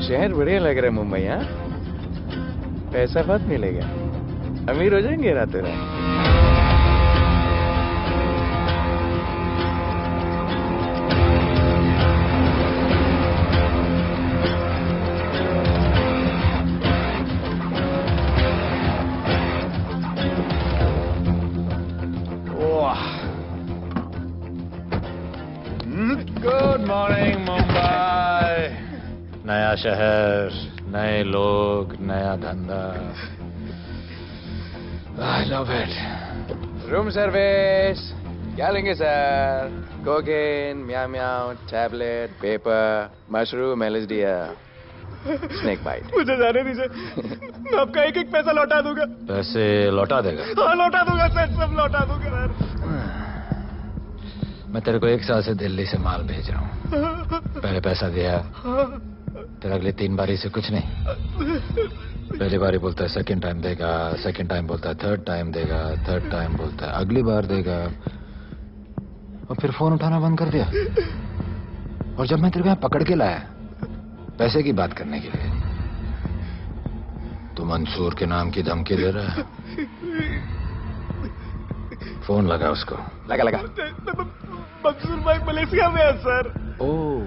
शहर बढ़िया लग रहा है मुंबई। हाँ, पैसा बहुत मिलेगा, अमीर हो जाएंगे रातों रात। Good morning Mumbai. नया शहर, नए लोग, नया धंधा। I love it. Room service क्या लेंगे sir? Cocaine, meow meow, tablet, paper, mushroom, LSD, snake bite. मुझे जाने दीजिए, मैं आपका एक एक पैसा लौटा दूंगा। पैसे लौटा देगा? हाँ लौटा दूंगा सर, सब लौटा दूंगा सर। मैं तेरे को 1 साल से दिल्ली से माल भेज रहा हूँ। पहले पैसा दिया, फिर अगले 3 बारी से कुछ नहीं। पहली बारी बोलता है सेकंड टाइम देगा, सेकंड टाइम बोलता है थर्ड टाइम देगा, थर्ड टाइम बोलता है अगली बार देगा, और फिर फोन उठाना बंद कर दिया। और जब मैं तेरे को यहाँ पकड़ के लाया पैसे की बात करने के लिए, तो मंसूर के नाम की धमकी दे रहा है। फोन लगा उसको। लगा लगा। मंसूर भाई मलेशिया में है सर। ओह,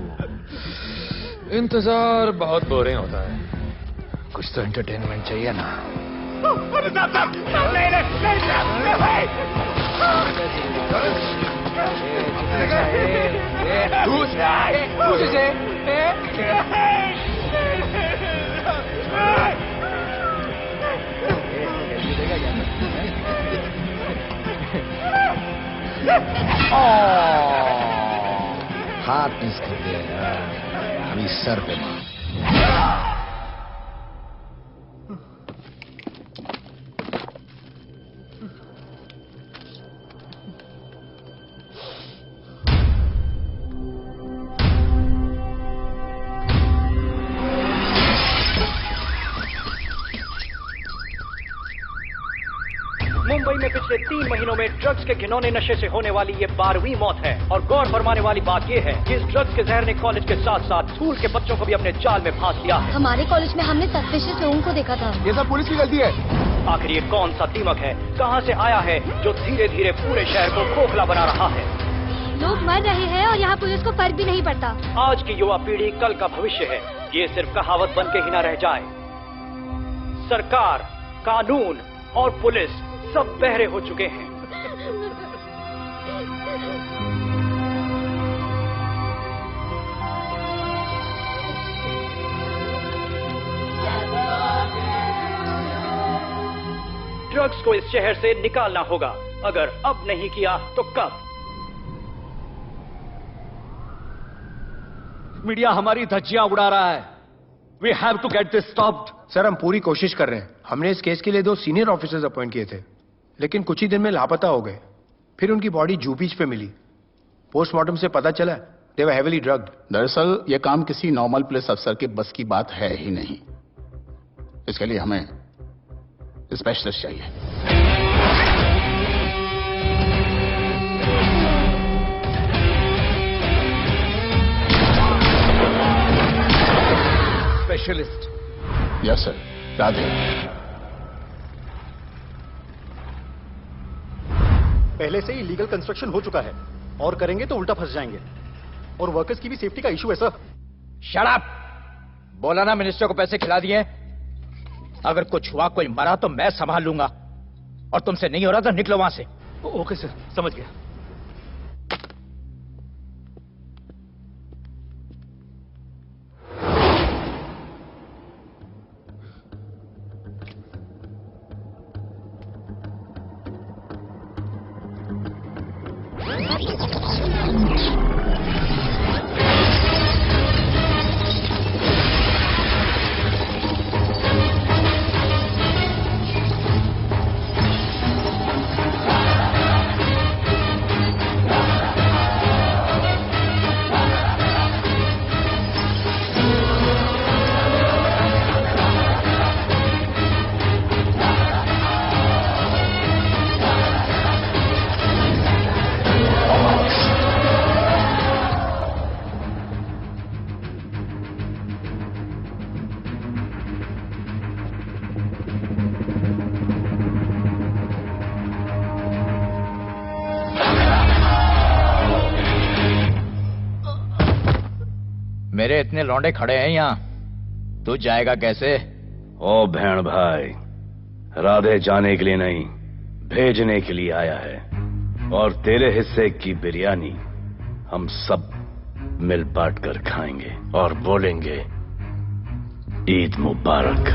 इंतजार बहुत बोरिंग होता है, कुछ तो एंटरटेनमेंट चाहिए ना। अरे साहब साहब, नहीं नहीं नहीं भाई। हाथ मिस कर दिया यार, अभी सर पे मार। मुंबई में पिछले 3 महीनों में ड्रग्स के घिनौने नशे से होने वाली ये 12वीं मौत है। और गौर फरमाने वाली बात ये है कि इस ड्रग्स के जहर ने कॉलेज के साथ साथ स्कूल के बच्चों को भी अपने जाल में फांस लिया है। हमारे कॉलेज में हमने सस्पिशियस लोगों को देखा था। ये सब पुलिस की गलती है। आखिर ये कौन सा दीमक है, कहां से आया है, जो धीरे धीरे पूरे शहर को खोखला बना रहा है? लोग मर रहे हैं और यहाँ पुलिस को फर्क भी नहीं पड़ता। आज की युवा पीढ़ी कल का भविष्य है, ये सिर्फ कहावत बन के ही न रह जाए। सरकार, कानून और पुलिस सब बहरे हो चुके हैं। ड्रग्स को इस शहर से निकालना होगा। अगर अब नहीं किया तो कब? मीडिया हमारी धज्जियां उड़ा रहा है। We have to get this stopped. Sir हम पूरी कोशिश कर रहे हैं। हमने इस केस के लिए 2 सीनियर ऑफिसर्स अपॉइंट किए थे, लेकिन कुछ ही दिन में लापता हो गए। फिर उनकी बॉडी जू बीच पे मिली। पोस्टमार्टम से पता चला दे वर हेवीली ड्रग्ड। दरअसल यह काम किसी नॉर्मल पुलिस अफसर के बस की बात है ही नहीं। इसके लिए हमें स्पेशलिस्ट चाहिए। स्पेशलिस्ट? Yes sir, Radhe. पहले से ही लीगल कंस्ट्रक्शन हो चुका है, और करेंगे तो उल्टा फंस जाएंगे। और वर्कर्स की भी सेफ्टी का इशू है सर। Shut up! बोला ना मिनिस्टर को पैसे खिला दिए। अगर कुछ हुआ, कोई मरा तो मैं संभाल लूंगा, और तुमसे नहीं हो रहा तो निकलो वहां से। ओके सर, समझ गया। मेरे इतने लौंडे खड़े हैं यहाँ, तू जाएगा कैसे? ओ बहन भाई, राधे जाने के लिए नहीं, भेजने के लिए आया है। और तेरे हिस्से की बिरयानी हम सब मिल बांट कर खाएंगे और बोलेंगे ईद मुबारक।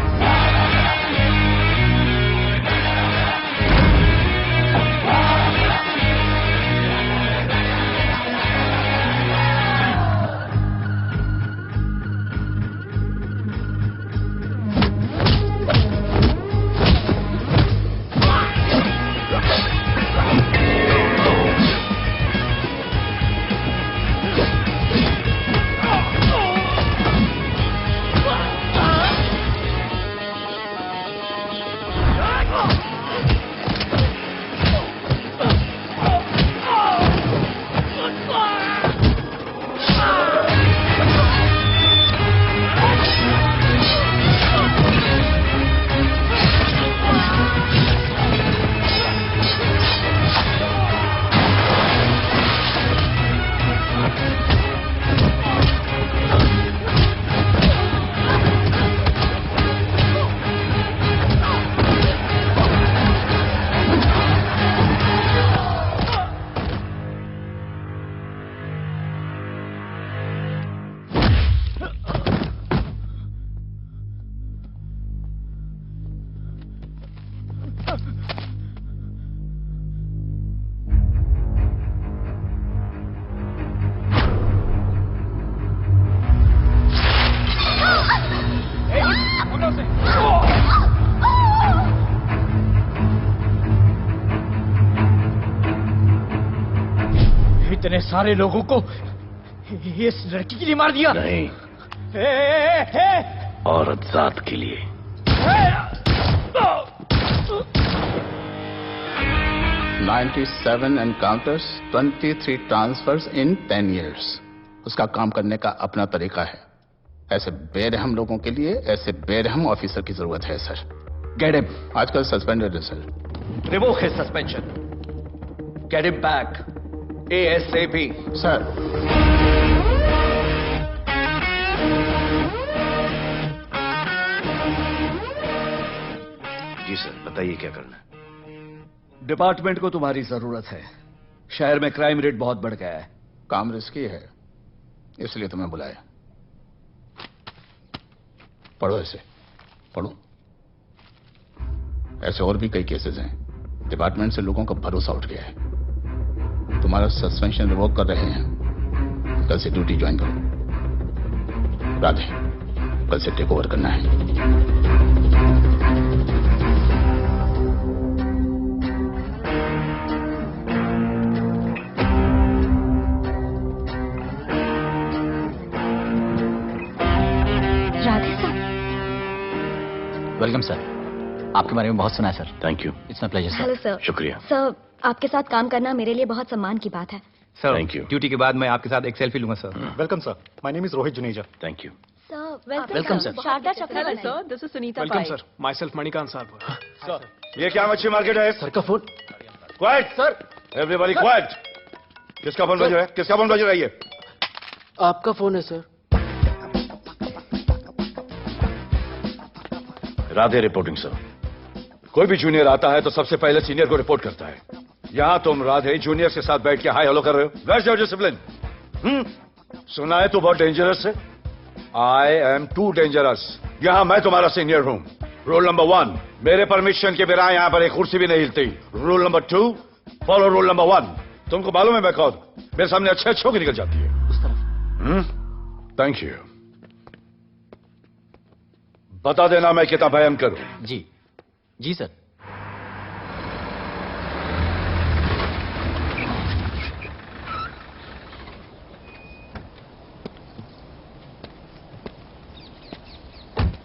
इतने सारे लोगों को इस लड़की के लिए मार दिया? नहीं, औरत जात के लिए। 97 एनकाउंटर्स, 23 ट्रांसफर्स इन 10 years। उसका काम करने का अपना तरीका है। ऐसे बेरहम लोगों के लिए ऐसे बेरहम ऑफिसर की जरूरत है सर। Get him. आजकल सस्पेंडेड है sir. Revoke his suspension. Get him back ASAP। Sir. जी सर, बताइए क्या करना है। डिपार्टमेंट को तुम्हारी जरूरत है। शहर में क्राइम रेट बहुत बढ़ गया है। काम रिस्की है, इसलिए तुम्हें बुलाया। पढ़ो इसे, पढ़ो। ऐसे और भी कई केसेस हैं। डिपार्टमेंट से लोगों का भरोसा उठ गया है। तुम्हारा सस्पेंशन रिवोक कर रहे हैं। कल से ड्यूटी ज्वाइन करो। राधे, कल से टेक ओवर करना है। राधे सर। Welcome sir. आपके बारे में बहुत सुना है sir. Thank you. It's my pleasure sir. Hello sir. शुक्रिया सर, आपके साथ काम करना मेरे लिए बहुत सम्मान की बात है। Sir, thank you. ड्यूटी के बाद मैं आपके साथ एक सेल्फी लूंगा sir. Welcome sir, my name is Rohit Juneja. Thank you. Welcome sir. Sharda Chakravarti sir, this is Sunita welcome sir, myself Manikant साहब। सर, ये क्या मच्छी मार्केट है? सर का phone. Quiet sir, everybody quiet. किसका फोन बज रहा है? किसका फोन बज रहा है? ये आपका फोन है सर। Radhe reporting sir. कोई भी जूनियर आता है तो सबसे पहले सीनियर को रिपोर्ट करता है। यहां तुम राधे जूनियर के साथ बैठ के हाई हेलो कर रहे हो। Where's your discipline? सुना है तू बहुत डेंजरस है। I am too dangerous. यहां मैं तुम्हारा सीनियर हूं। रूल नंबर 1, मेरे परमिशन के बिना यहां पर एक कुर्सी भी नहीं हिलती। Rule number 2, follow rule number 1। तुमको मालूम है मैं कौन? मेरे सामने अच्छे अच्छों की निकल जाती है। उस तरफ। Thank you. बता देना मैं कितना भयंकर हूं। जी जी सर।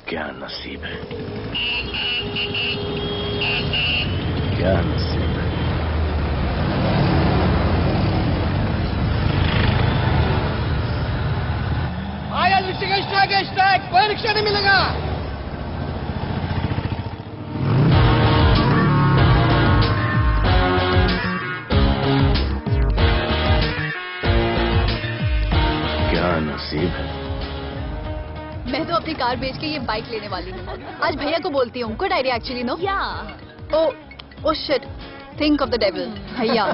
क्या नसीब है, क्या नसीब है। आया स्ट्राइक, कोई रिक्शा नहीं मिलेगा। क्या नसीब है, कार बेच के ये बाइक लेने वाली हूँ। आज भैया को बोलती हूँ। Good idea actually, no? Oh shit, think of the devil. भैया,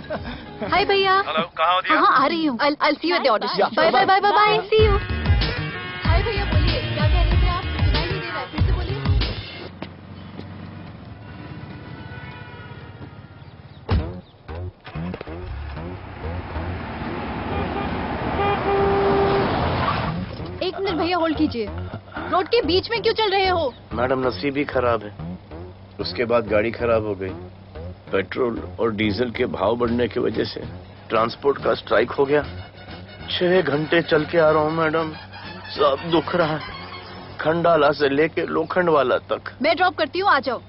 हाय भैया। हेलो, कहाँ हो दिया? हाँ, आ रही हूँ। I'll see you at the audition. Bye bye bye bye bye, see you. Hi भैया, बोलिए क्या कह रहे थे आप? सुनाई नहीं दे रहा है, फिर से बोलिए। एक मिनट भैया, होल्ड कीजिए। रोड के बीच में क्यों चल रहे हो? मैडम, नसीब ही खराब है। उसके बाद गाड़ी खराब हो गई। पेट्रोल और डीजल के भाव बढ़ने की वजह से ट्रांसपोर्ट का स्ट्राइक हो गया। 6 घंटे चल के आ रहा हूँ मैडम, सब दुख रहा है, खंडाला से लेके लोखंडवाला तक। मैं ड्रॉप करती हूँ, आ जाओ।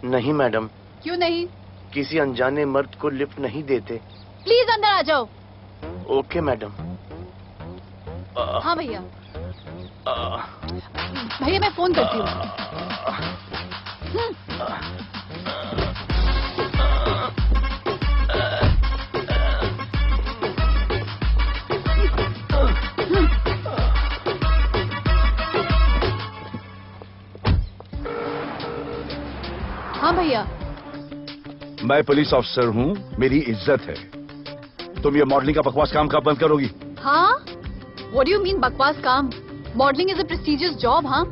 नहीं मैडम। क्यों नहीं? किसी अनजाने मर्द को लिफ्ट नहीं देते। प्लीज अंदर आ जाओ। Okay madam. हाँ भैया। भैया मैं फोन करती हूँ। हाँ भैया। मैं पुलिस ऑफिसर हूँ, मेरी इज्जत है। तुम ये मॉडलिंग का बकवास काम कब बंद करोगी? हाँ? What do you mean बकवास काम? Modelling is a prestigious job. हाँ,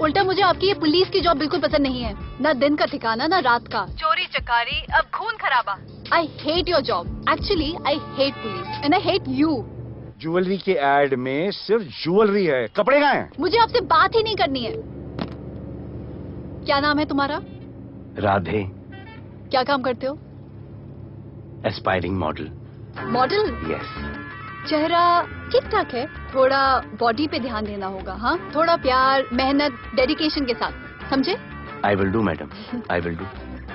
उल्टा मुझे आपकी ये पुलिस की जॉब बिल्कुल पसंद नहीं है। ना दिन का ठिकाना, ना रात का। चोरी चकारी, अब खून खराबा। I hate your job. Actually, I hate police and I hate you. Jewellery के एड में सिर्फ ज्वेलरी है, कपड़े कहाँ हैं? मुझे आपसे बात ही नहीं करनी है। क्या नाम है तुम्हारा? राधे। क्या काम करते हो? Aspiring model. मॉडल? यस। चेहरा ठीक ठाक है, थोड़ा बॉडी पे ध्यान देना होगा। हाँ, थोड़ा प्यार, मेहनत, डेडिकेशन के साथ, समझे? I will do madam, I will do.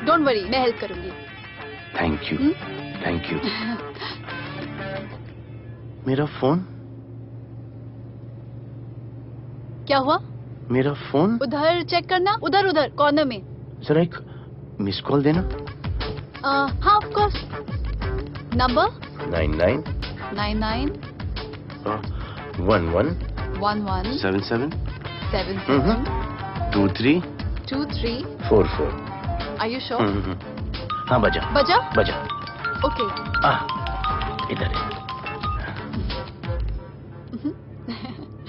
Don't worry, मैं हेल्प करूंगी। Thank you, thank you. मेरा फोन? क्या हुआ? मेरा फोन? उधर चेक करना, उधर उधर कॉर्नर में। जरा एक मिस कॉल देना। हाँ, of course. Number 99 99 11 11 77 77 23 23 44। Are you sure? हाँ, बजा बजा बजा। ओके। इधर है।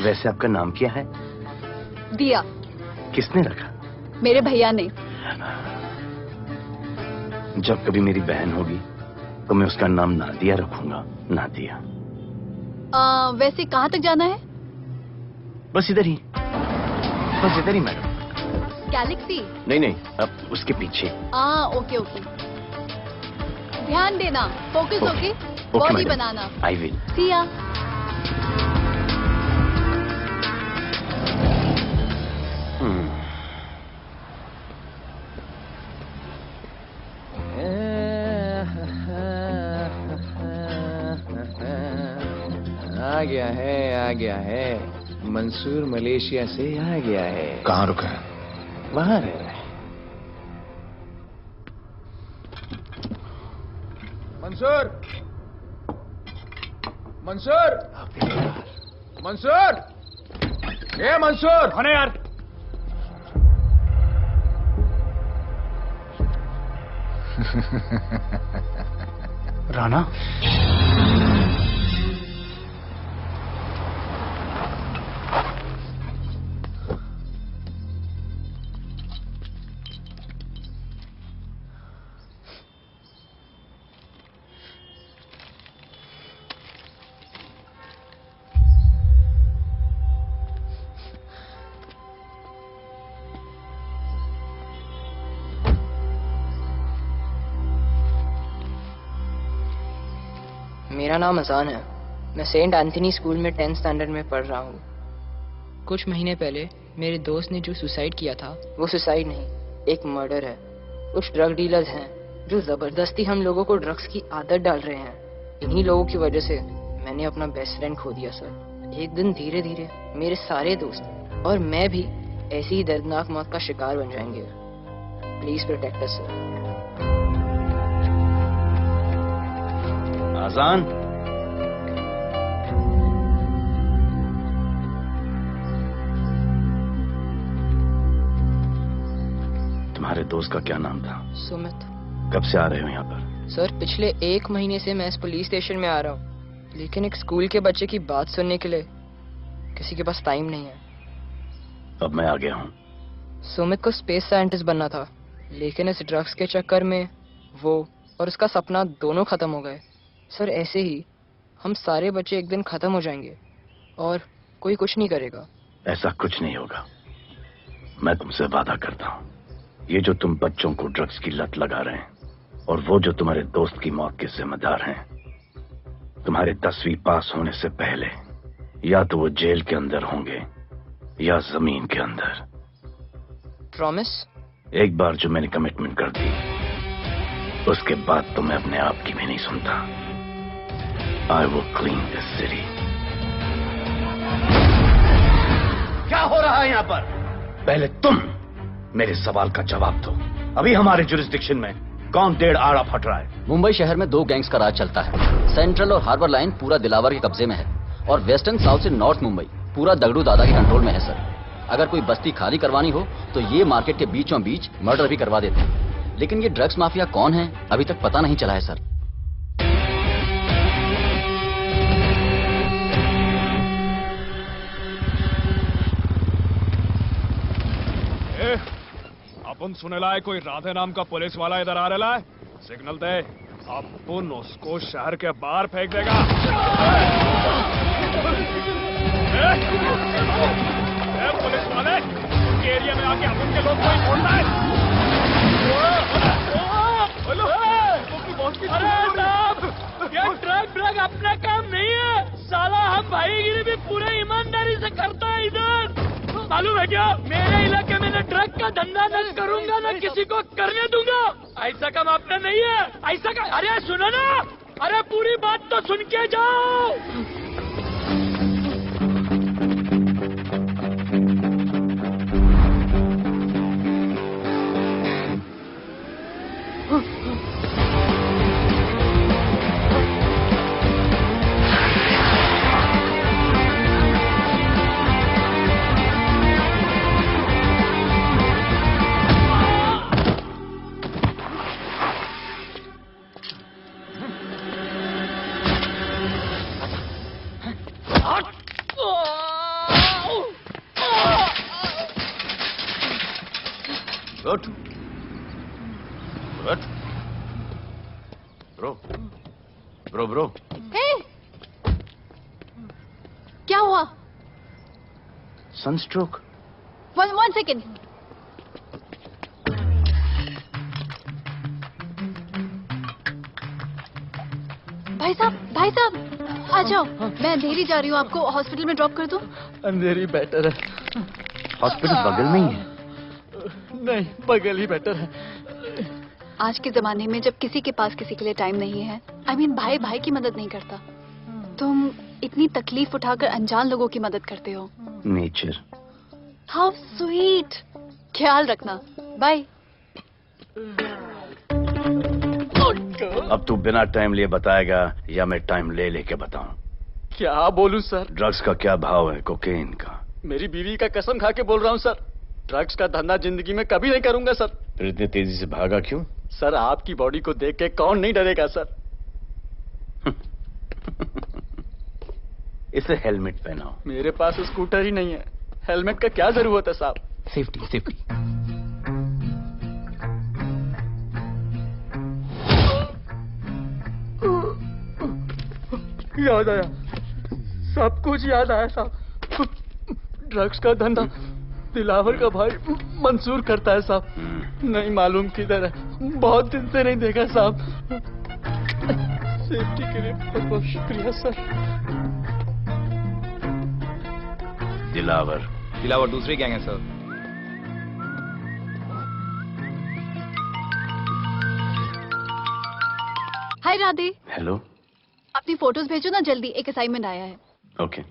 वैसे आपका नाम क्या है? दिया। किसने रखा? मेरे भैया ने। जब कभी मेरी बहन होगी तो मैं उसका नाम नादिया रखूंगा। नादिया। वैसे कहाँ तक जाना है? बस इधर ही, बस इधर ही मैडम। गैलेक्सी? नहीं नहीं, अब उसके पीछे। Okay okay. ध्यान देना, फोकस ओके। बॉडी बनाना। I will. See ya. आ गया है। मंसूर मलेशिया से आ गया है। कहाँ रुका है? वहां रह रहा है। मंसूर, मंसूर, मंसूर, ए मंसूर। कौन है यार? राणा? मेरा नाम अजान है। मैं सेंट एंथनी स्कूल में 10th स्टैंडर्ड में पढ़ रहा हूँ। कुछ महीने पहले मेरे दोस्त ने जो सुसाइड किया था, वो सुसाइड नहीं, एक मर्डर है। कुछ ड्रग डीलर्स हैं जो जबरदस्ती हम लोगों को ड्रग्स की आदत डाल रहे हैं। इन्हीं लोगों की वजह से मैंने अपना बेस्ट फ्रेंड खो दिया सर। एक दिन धीरे धीरे मेरे सारे दोस्त और मैं भी ऐसी ही दर्दनाक मौत का शिकार बन जाएंगे। Please protect us sir. आजान। तुम्हारे दोस्त का क्या नाम था? सुमित। कब से आ रहे हो यहाँ पर? सर पिछले 1 महीने से मैं इस पुलिस स्टेशन में आ रहा हूँ, लेकिन एक स्कूल के बच्चे की बात सुनने के लिए किसी के पास टाइम नहीं है। अब मैं आ गया हूँ। सुमित को स्पेस साइंटिस्ट बनना था, लेकिन इस ड्रग्स के चक्कर में वो और उसका सपना दोनों खत्म हो गए। सर ऐसे ही हम सारे बच्चे एक दिन खत्म हो जाएंगे और कोई कुछ नहीं करेगा। ऐसा कुछ नहीं होगा, मैं तुमसे वादा करता हूँ। ये जो तुम बच्चों को ड्रग्स की लत लगा रहे हैं और वो जो तुम्हारे दोस्त की मौत के जिम्मेदार हैं, तुम्हारे 10वीं पास होने से पहले या तो वो जेल के अंदर होंगे या जमीन के अंदर। प्रॉमिस? एक बार जो मैंने कमिटमेंट कर दी, उसके बाद तो मैं अपने आप की भी नहीं सुनता। I will clean this city. क्या हो रहा है यहाँ पर? पहले तुम मेरे सवाल का जवाब दो। अभी हमारे जुरिस्डिक्शन में कौन 1.5 आड़ा फट रहा है? मुंबई शहर में 2 गैंग्स का राज चलता है। सेंट्रल और हार्बर लाइन पूरा दिलावर के कब्जे में है और वेस्टर्न साउथ से नॉर्थ मुंबई पूरा दगड़ू दादा के कंट्रोल में है सर। अगर कोई बस्ती खाली करवानी हो तो ये मार्केट के बीचों बीच मर्डर भी करवा देते हैं। लेकिन ये ड्रग्स माफिया कौन है अभी तक पता नहीं चला है सर। अपन सुनेला है कोई राधे नाम का पुलिस वाला इधर आ रहा है। सिग्नल दे, अपन उसको शहर के बाहर फेंक देगा। पुलिस वाले एरिया में आके अपन के लोग कोई छोड़ता है? अरे साहब, ये ड्रग अपना काम नहीं है साला। हम भाईगिरी भी पूरे ईमानदारी से करता है इधर। मालूम है क्या, मेरे इलाके में न ड्रग का धंधा न करूंगा न किसी को करने दूंगा। ऐसा काम अपना नहीं है। ऐसा का अरे सुनो ना, अरे पूरी बात तो सुन के जाओ। ब्रो क्या हुआ? सनस्ट्रोक। 1 सेकेंड। भाई साहब आ जाओ। मैं अंधेरी जा रही हूँ, आपको हॉस्पिटल में ड्रॉप कर दूं? अंधेरी बेटर है। हॉस्पिटल बगल में ही है? नहीं, बगल ही बेटर है। आज के जमाने में जब किसी के पास किसी के लिए टाइम नहीं है, I mean, भाई भाई की मदद नहीं करता। तुम इतनी तकलीफ उठाकर अनजान लोगों की मदद करते हो। नेचर। How sweet. ख्याल रखना। बाय। अब तू बिना टाइम लिए बताएगा या मैं टाइम ले लेके बताऊं? क्या बोलूं सर? ड्रग्स का क्या भाव है कोकेन का? मेरी बीवी का कसम खा के बोल रहा हूं सर, ड्रग्स का धंधा जिंदगी में कभी नहीं करूंगा सर। फिर इतनी तेजी से भागा क्यों? सर आपकी बॉडी को देख के कौन नहीं डरेगा सर। इसे हेलमेट पहनाओ। मेरे पास स्कूटर ही नहीं है, हेलमेट का क्या जरूरत है साहब? सेफ्टी। याद आया, सब कुछ याद आया साहब। ड्रग्स का धंधा दिलावर का भाई मंसूर करता है साहब। नहीं मालूम किधर है, बहुत दिन से नहीं देखा साहब। सेफ्टी के लिए बहुत बहुत शुक्रिया सर। दिलावर दूसरी गैंग है सर। हाय राधे। हेलो। अपनी फोटोज भेजो ना जल्दी, एक असाइनमेंट आया है। ओके।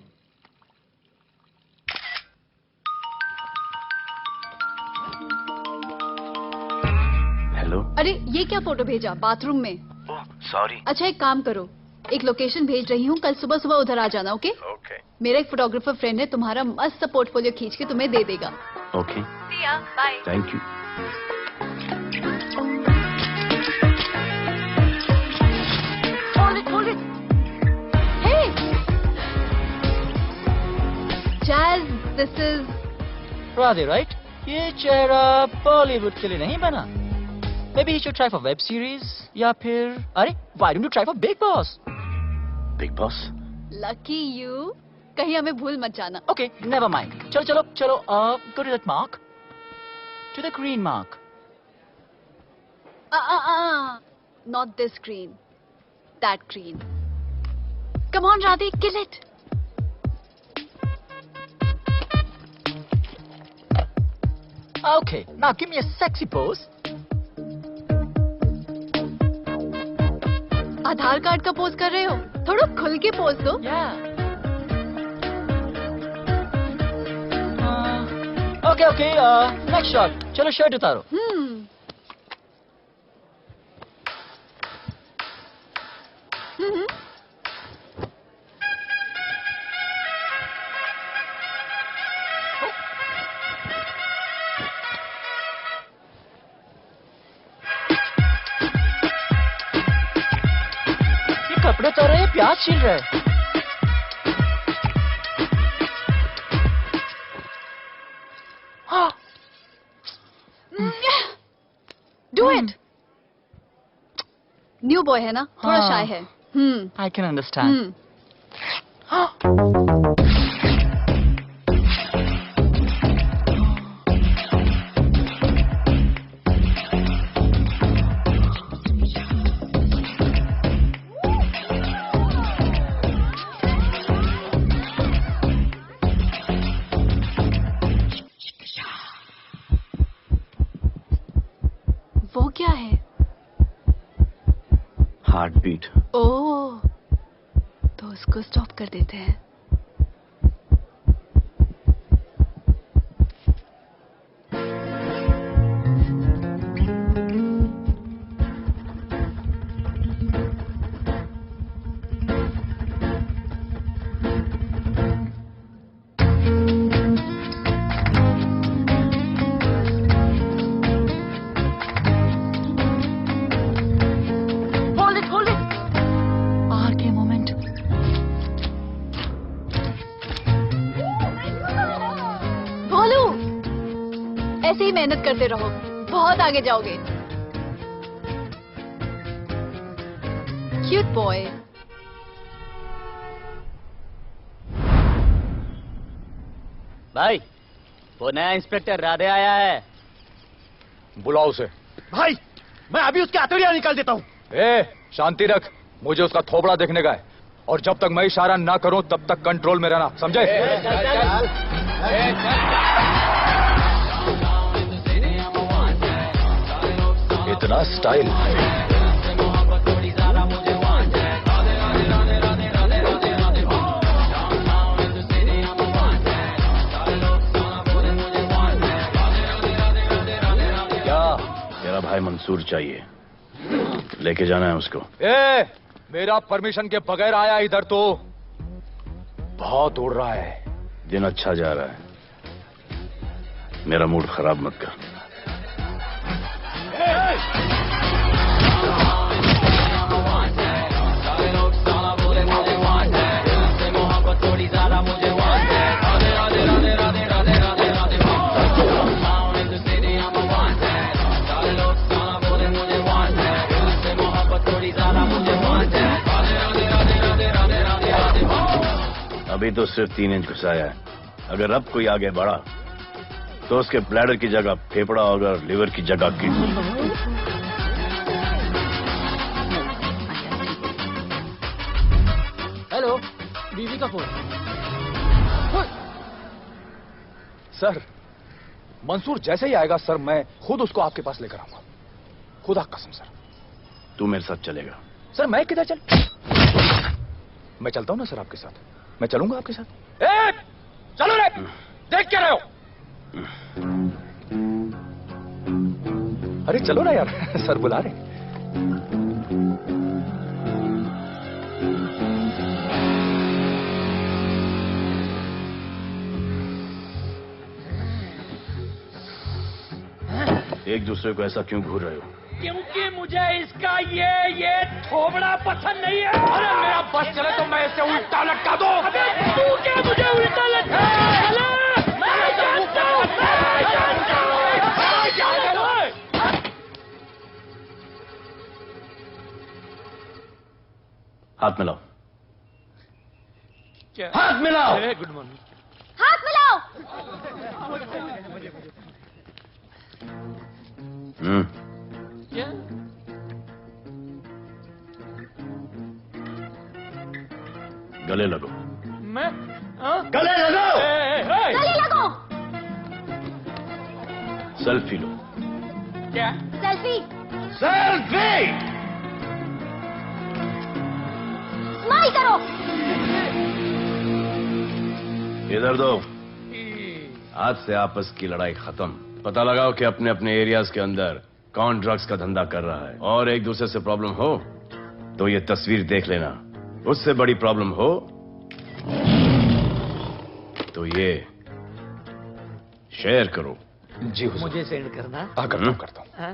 हेलो। अरे ये क्या फोटो भेजा बाथरूम में? सॉरी। अच्छा एक काम करो, एक लोकेशन भेज रही हूँ, कल सुबह सुबह उधर आ जाना। ओके? ओके। मेरा एक फोटोग्राफर फ्रेंड है, तुम्हारा मस्त सा पोर्टफोलियो खींच के तुम्हें दे देगा। Okay. Bye. Thank you. This is Radhe, right? ये चेहरा बॉलीवुड के लिए नहीं बना। Maybe he should try for web series या फिर अरे why don't you try for Big Boss? Big Boss? Lucky you, कहीं हमें भूल मत जाना। Okay, never mind. चलो चलो चलो, go to that mark, to the green mark. Not this green, that green. Come on, Radhe, kill it. Okay, now give me a sexy pose. Aadhaar card का pose कर रहे हो? थोड़ा खुल के पोज दो। Okay, okay, next shot. चलो shirt उतारो। कपड़े तो रहे, प्याज छील रहे। Do it. न्यू बॉय है ना, थोड़ा शाय है। I can understand. वो क्या है? Heart beat. ओह, तो उसको स्टॉप कर देते हैं। ऐसे ही मेहनत करते रहो, बहुत आगे जाओगे। Cute boy. भाई, वो नया इंस्पेक्टर राधे आया है। बुलाओ उसे। भाई, मैं अभी उसके हथौड़ियां निकाल देता हूँ। शांति रख, मुझे उसका थोबड़ा देखने का है, और जब तक मैं इशारा ना करूं तब तक कंट्रोल में रहना, समझे? इतना स्टाइल। क्या? तेरा भाई मंसूर चाहिए, लेके जाना है उसको। मेरा परमिशन के बगैर आया इधर तो बहुत उड़ रहा है। दिन अच्छा जा रहा है, मेरा मूड खराब मत कर। अभी तो सिर्फ 3 इंच घुसाया है, अगर अब कोई आगे बढ़ा तो उसके ब्लैडर की जगह फेफड़ा होगा और लिवर की जगह किडनी। हेलो, बीवी का फोन। सर, मंसूर जैसे ही आएगा सर, मैं खुद उसको आपके पास लेकर आऊंगा, खुदा कसम सर। तू मेरे साथ चलेगा? सर मैं किधर चल? मैं चलता हूं ना सर आपके साथ, मैं चलूंगा आपके साथ। चलो रे, देख क्या रहे हो? अरे चलो ना यार, सर बुला रहे। एक दूसरे को ऐसा क्यों घूर रहे हो? क्योंकि मुझे इसका ये थोबड़ा पसंद नहीं है। अरे मेरा बस चले तो मैं इसे उल्टा लटका दूं। अबे तू क्या मुझे उल्टा लटका? हाथ मिलाओ। क्या? हाथ मिलाओ। Good morning. हाथ मिलाओ। क्या? गले लगो। मैं? हाँ? गले लगो। गले लगो। सेल्फी लो। क्या? सेल्फी। सेल्फी। स्माइल करो। इधर दो। आज से आपस की लड़ाई खत्म। पता लगाओ कि अपने अपने एरियाज के अंदर कौन ड्रग्स का धंधा कर रहा है, और एक दूसरे से प्रॉब्लम हो तो ये तस्वीर देख लेना। उससे बड़ी प्रॉब्लम हो तो ये शेयर करो। जी हुजूर। मुझे सेंड करना। करता हूँ। हाँ?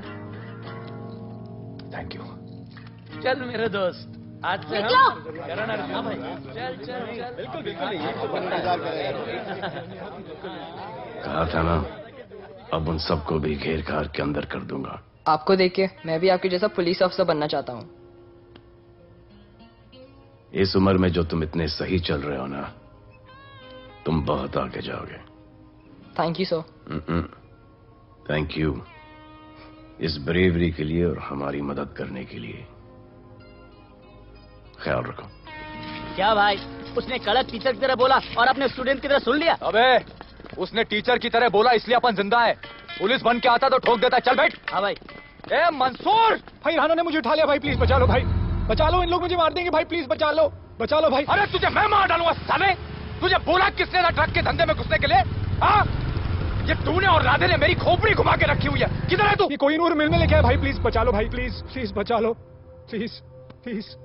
Thank you. चल मेरे दोस्त, आज से निकलो। करो ना। हाँ भाई, चल चल चल। बिल्कुल बिल्कुल। कहा था ना, अब उन सबको भी घेर घार के अंदर कर दूंगा। आपको देख के मैं भी आपके जैसा पुलिस ऑफिसर बनना चाहता हूँ। इस उम्र में जो तुम इतने सही चल रहे हो ना, तुम बहुत आगे जाओगे। Thank you sir. Thank you इस ब्रेवरी के लिए और हमारी मदद करने के लिए। ख्याल रखो। क्या भाई, उसने कड़क टीचर की तरह बोला और अपने स्टूडेंट की तरह सुन लिया? अबे उसने टीचर की तरह बोला इसलिए अपन जिंदा है। पुलिस बन के आता तो ठोक देता। चल बैठ। हाँ भाई। ए मंसूर, भाई राना ने मुझे उठा लिया। भाई प्लीज बचा लो। भाई बचा लो, इन लोग मुझे मार देंगे। भाई प्लीज बचा लो, बचा लो भाई। अरे तुझे मैं मार डालूंगा साले। तुझे बोला किसने था ट्रक के धंधे में घुसने के लिए? हाँ, ये तूने और राधे ने मेरी खोपड़ी घुमा के रखी हुई है। किधर है तू? ये कोई नूर मिल में लेके आया। भाई प्लीज बचा लो। भाई प्लीज प्लीज बचा लो। Please please.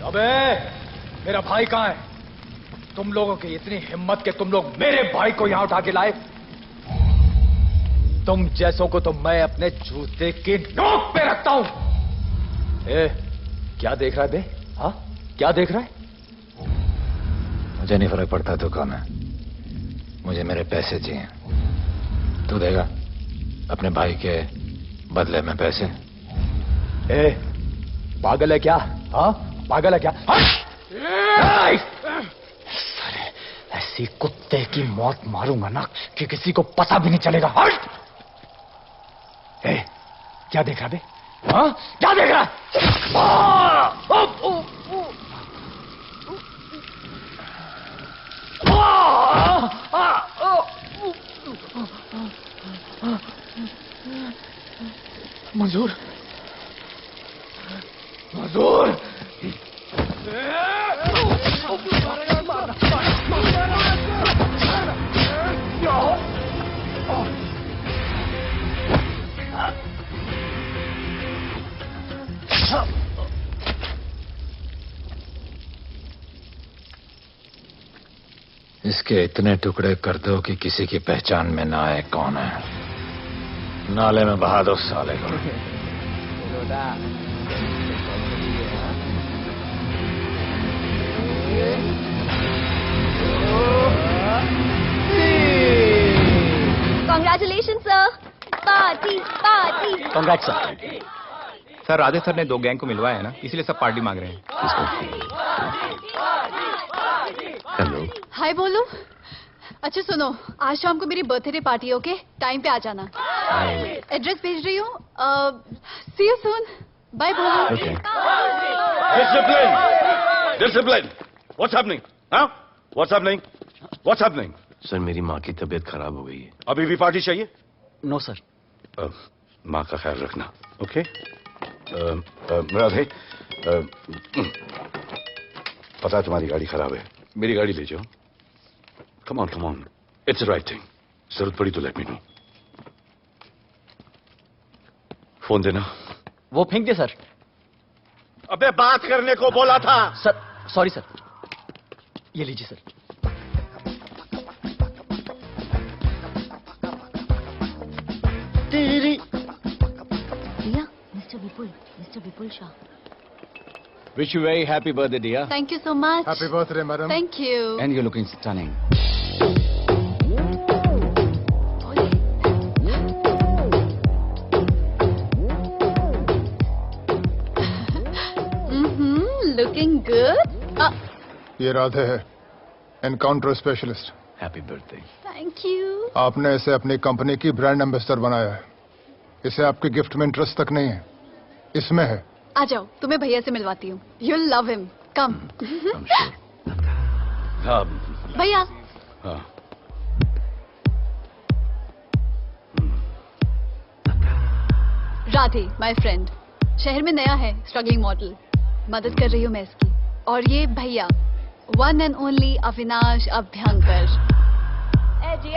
अबे मेरा भाई कहाँ है? तुम लोगों की इतनी हिम्मत कि तुम लोग मेरे भाई को यहां उठा के लाए। तुम जैसों को तो मैं अपने जूते की नोक पे रखता हूं। ए, क्या देख रहा है बे? हाँ, क्या देख रहा है? मुझे नहीं फर्क पड़ता तू कौन है। मुझे मेरे पैसे चाहिए। तू देगा अपने भाई के बदले में पैसे? ए, पागल है क्या? हाँ, पागल है क्या? साले ऐसी कुत्ते की मौत मारूंगा ना कि किसी को पता भी नहीं चलेगा। हट! ए, क्या देख रहा बे? हाँ, क्या देख रहा? मंजूर, मंजूर। इसके इतने टुकड़े कर दो कि किसी की पहचान में ना आए कौन है। नाले में बहा दो साले को। Congratulations, sir. Party party. Congrats sir. Sir Radhe sir ने 2 गैंग को मिलवाया है ना, इसलिए सब पार्टी मांग रहे हैं। हेलो। हाय बोलू। अच्छा सुनो, आज शाम को मेरी बर्थडे पार्टी, ओके? टाइम पे आ जाना। एड्रेस भेज रही हूँ। सी यू सून। बाय बोलू। Discipline! Discipline! What's happening? Huh? What's happening? What's happening? Sir मेरी माँ की तबीयत खराब हो गई है। अभी भी पार्टी चाहिए? No sir. माँ का ख्याल रखना, ओके? राधे, पता है तुम्हारी गाड़ी खराब है, मेरी गाड़ी ले जाओ। Come on, come on, it's the right thing. जरूरत पड़ी तो लेट मी नो। फोन देना। वो फेंक दे सर। अबे बात करने को बोला था। Sir sorry sir. ये लीजिए सर। भैया, mister Vipul Shah. Wish you very happy birthday, dear. Thank you so much. Happy birthday, madam. Thank you. And you're looking stunning. Looking good. ये राधे है, encounter specialist. Happy birthday. Thank you. आपने इसे अपनी company की brand ambassador बनाया है। इसे आपके गिफ्ट में इंटरेस्ट तक नहीं है, इसमें है। आ जाओ, तुम्हें भैया से मिलवाती हूँ। You'll love him. Come. हाँ। भैया। हाँ। Radhe, my friend. शहर में नया है, स्ट्रगलिंग मॉडल। मदद कर रही हूँ मैं इसकी। और ये भैया, one and only Avinash Abhyankar.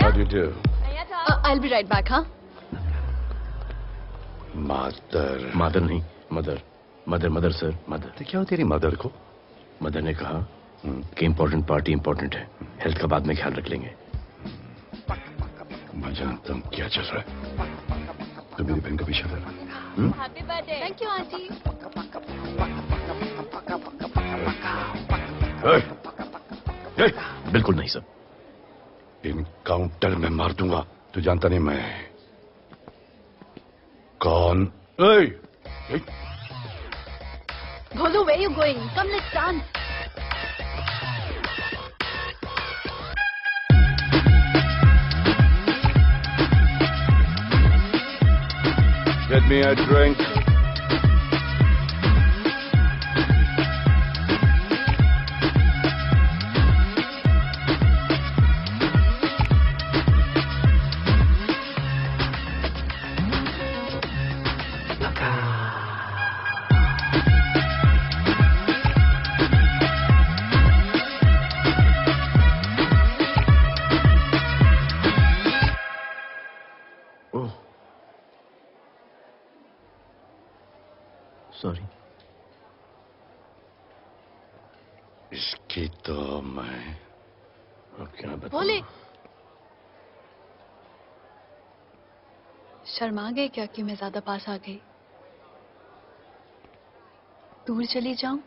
How do you do? I'll be right back, हाँ? मदर नहीं, मदर सर, मदर। तो क्या हो तेरी मदर को? मदर ने कहा कि इम्पोर्टेंट पार्टी इम्पोर्टेंट है, हेल्थ का बाद में ख्याल रख लेंगे। मैं जानता हूँ क्या चल रहा है। तो मेरी बहन का पीछा कर रहा। Happy birthday. Thank you, auntie. बिल्कुल नहीं सर। इनकाउंटर में मार दूंगा। तू जानता नहीं मैं कौन? Bholu, where you going? Come, let's dance. Get me a drink. Sorry. इसकी तो मैं अब क्या बताऊं? भोले, शर्मा गए क्या कि मैं ज्यादा पास आ गई? दूर चली जाऊं?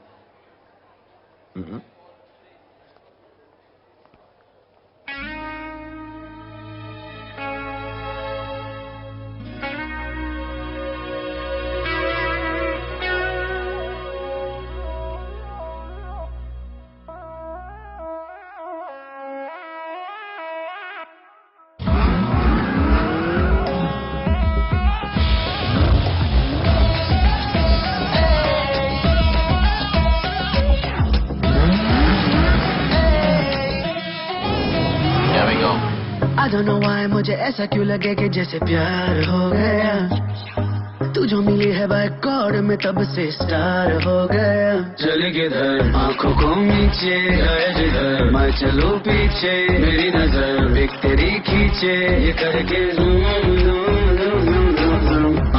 I don't know why मुझे ऐसा क्यों लगे कि जैसे प्यार हो गया। तू जो मिली है बाय गॉड में तब से स्टार हो गया। चले किधर आंखों को नीचे गए जिधर, मैं चलूं पीछे मेरी नजर एक तेरी खींचे ये करके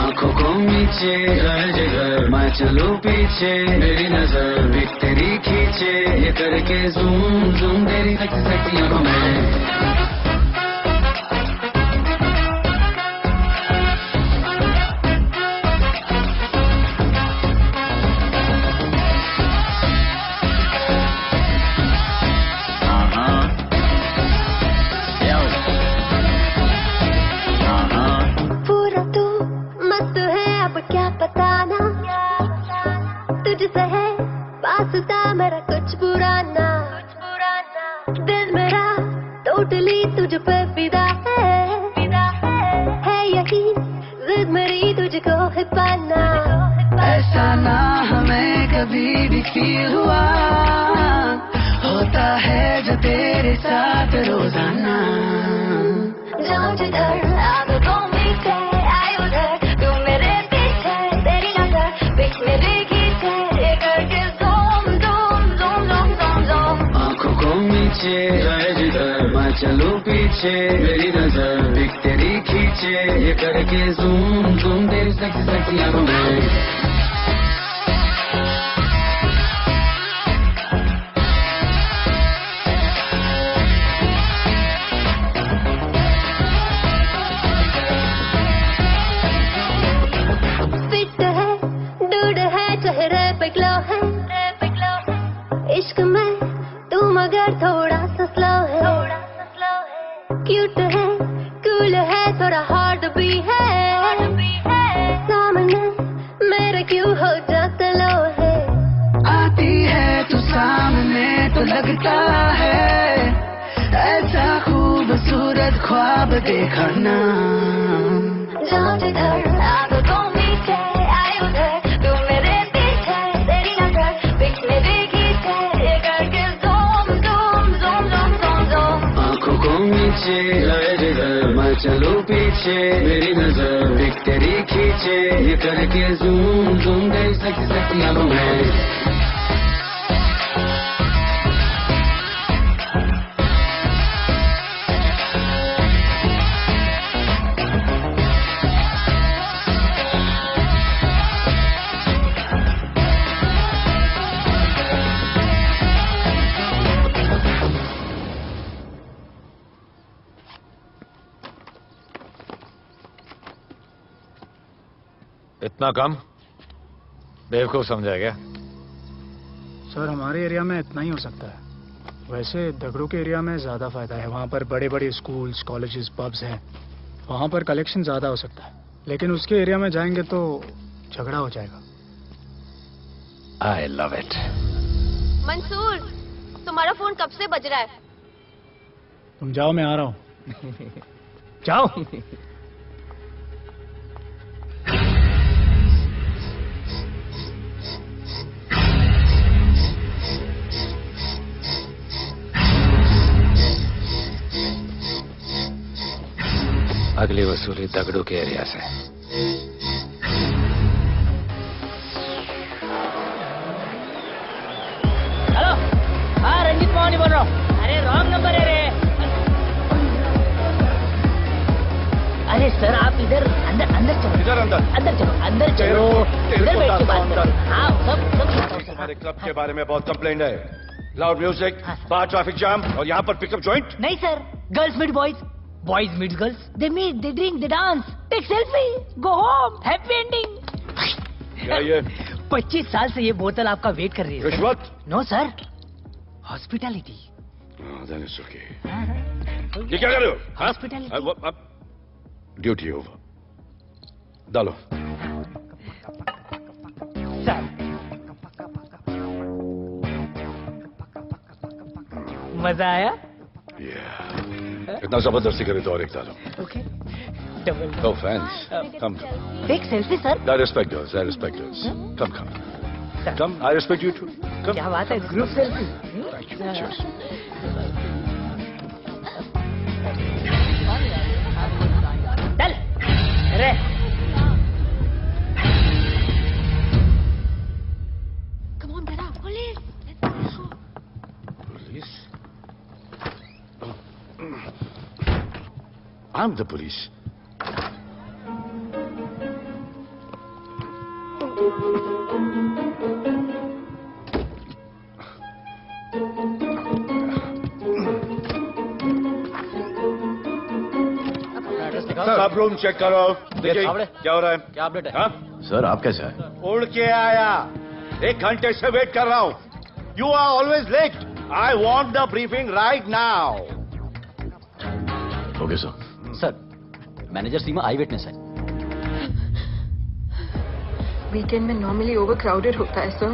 आंखों को नीचे गए जिधर, मैं चलूं पीछे मेरी नजर एक तेरी खींचे ये करके जूम जूम तेरी सेक्सी आंखों में। मेरा कुछ पुराना दिल मेरा टोटली तुझ पे फिदा है यही जिद मेरी तुझको है पाना। ऐसा ना हमें कभी भी फील हुआ, होता है जो तेरे साथ रोजाना। जाऊं जिधर आगे को मीठे आए उधर, तू मेरे पीछे तेरी नजर बिच मेरे खींचे ये करके आंखों को नीचे गए जिधर, मैं चलूं पीछे मेरी नजर बिक तेरी खींचे ये करके जूम जूम तेरी सेक्सी आंखों में। फिट है डूड है चेहरे पे ग्लो है, इश्क में तू मगर थोड़ा सा स्लो है, क्यूट है, कूल है, थोड़ा हार्ड भी है, सामने मेरे क्यों हो जाता लो है। आती है तू सामने तो लगता है ऐसा खूबसूरत ख्वाब देखा ना। जाऊं जिधर आंखों मीठे आए उधर, तू मेरे पीछे तेरी नजर बीच में देखी थे, ये करके zoom zoom zoom zoom zoom zoom. आंखों को नीचे आए जिधर मैं चलूं पीछे, मेरी नजर देख तेरी खींचे, ये करके ज़ूम ज़ूम गई सेक्सी सेक्सी अब मैं। इतना कम बेवकूफ समझा क्या? सर हमारे एरिया में इतना ही हो सकता है। वैसे दगड़ों के एरिया में ज्यादा फायदा है, वहाँ पर बड़े बड़े स्कूल्स, कॉलेजेस, पब्स हैं, वहाँ पर कलेक्शन ज्यादा हो सकता है। लेकिन उसके एरिया में जाएंगे तो झगड़ा हो जाएगा। आई लव इट। मंसूर, तुम्हारा फोन कब से बज रहा है? तुम जाओ, मैं आ रहा हूँ। जाओ। अगली वसूली दगड़ू के एरिया से। हेलो, हाँ रंजीत मोहन बोल रहा हूँ। अरे रॉन्ग नंबर है रे। अरे सर आप इधर अंदर अंदर चलो। इधर अंदर अंदर चलो, अंदर चलो, इधर बैठ के बात करो। हाँ सब हमारे क्लब के बारे में बहुत कंप्लेंट है। लाउड म्यूजिक, बाहर ट्रैफिक जाम और यहाँ पर पिकअप जॉइंट। नहीं sir, girls meet boys, boys meet girls, they meet, they drink, they dance, take selfie, go home, happy ending. क्या ये? 25 साल से ये बोतल आपका वेट कर रही है। रिश्वत? No sir, hospitality. Then it's okay. ये क्या कर रहे हो? हॉस्पिटैलिटी। Duty over. डालो। सर मजा आया? इतना जबरदस्ती करे तो और एक डालो। Okay. Double. No fans. Come. Take selfie, sir. I respect yours. I respect yours. Come, come. Come. I respect you too. Come. क्या बात है? Group selfie. Thank you. Cheers. चल. अरे. Come on, Dada. Police. Police? I'm the police. सब room check करो। देखिए क्या हो रहा है? क्या अपडेट है? हाँ? सर आप कैसे आए? उड़ के आया। 1 घंटे से वेट कर रहा हूँ। You are always late. I want the briefing right now. Okay sir. Sir, manager Seema I witness है। वीकेंड में नॉर्मली ओवर क्राउडेड होता है सर।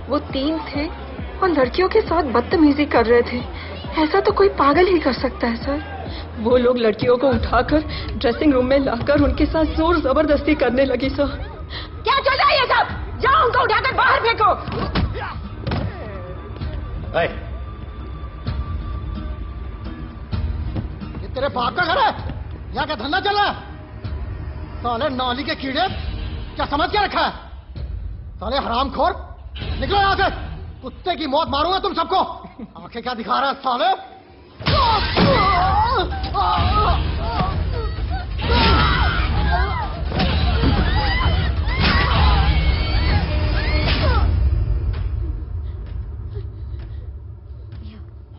वो 3 थे और लड़कियों के साथ बदतमीजी कर रहे थे। ऐसा तो कोई पागल ही कर सकता है सर। वो लोग लड़कियों को उठाकर ड्रेसिंग रूम में लाकर उनके साथ जोर जबरदस्ती करने लगी सर। क्या चल रहा है ये सब? जाओ उनको उठाकर बाहर फेंको। ये तेरे बाप का घर है? यहाँ क्या धंधा चल रहा है? साले नौली के कीड़े, क्या समझ क्या रखा है? साले हरामखोर, निकलो यहाँ से। कुत्ते की मौत मारूंगा तुम सबको। आंखें क्या दिखा रहा है साले?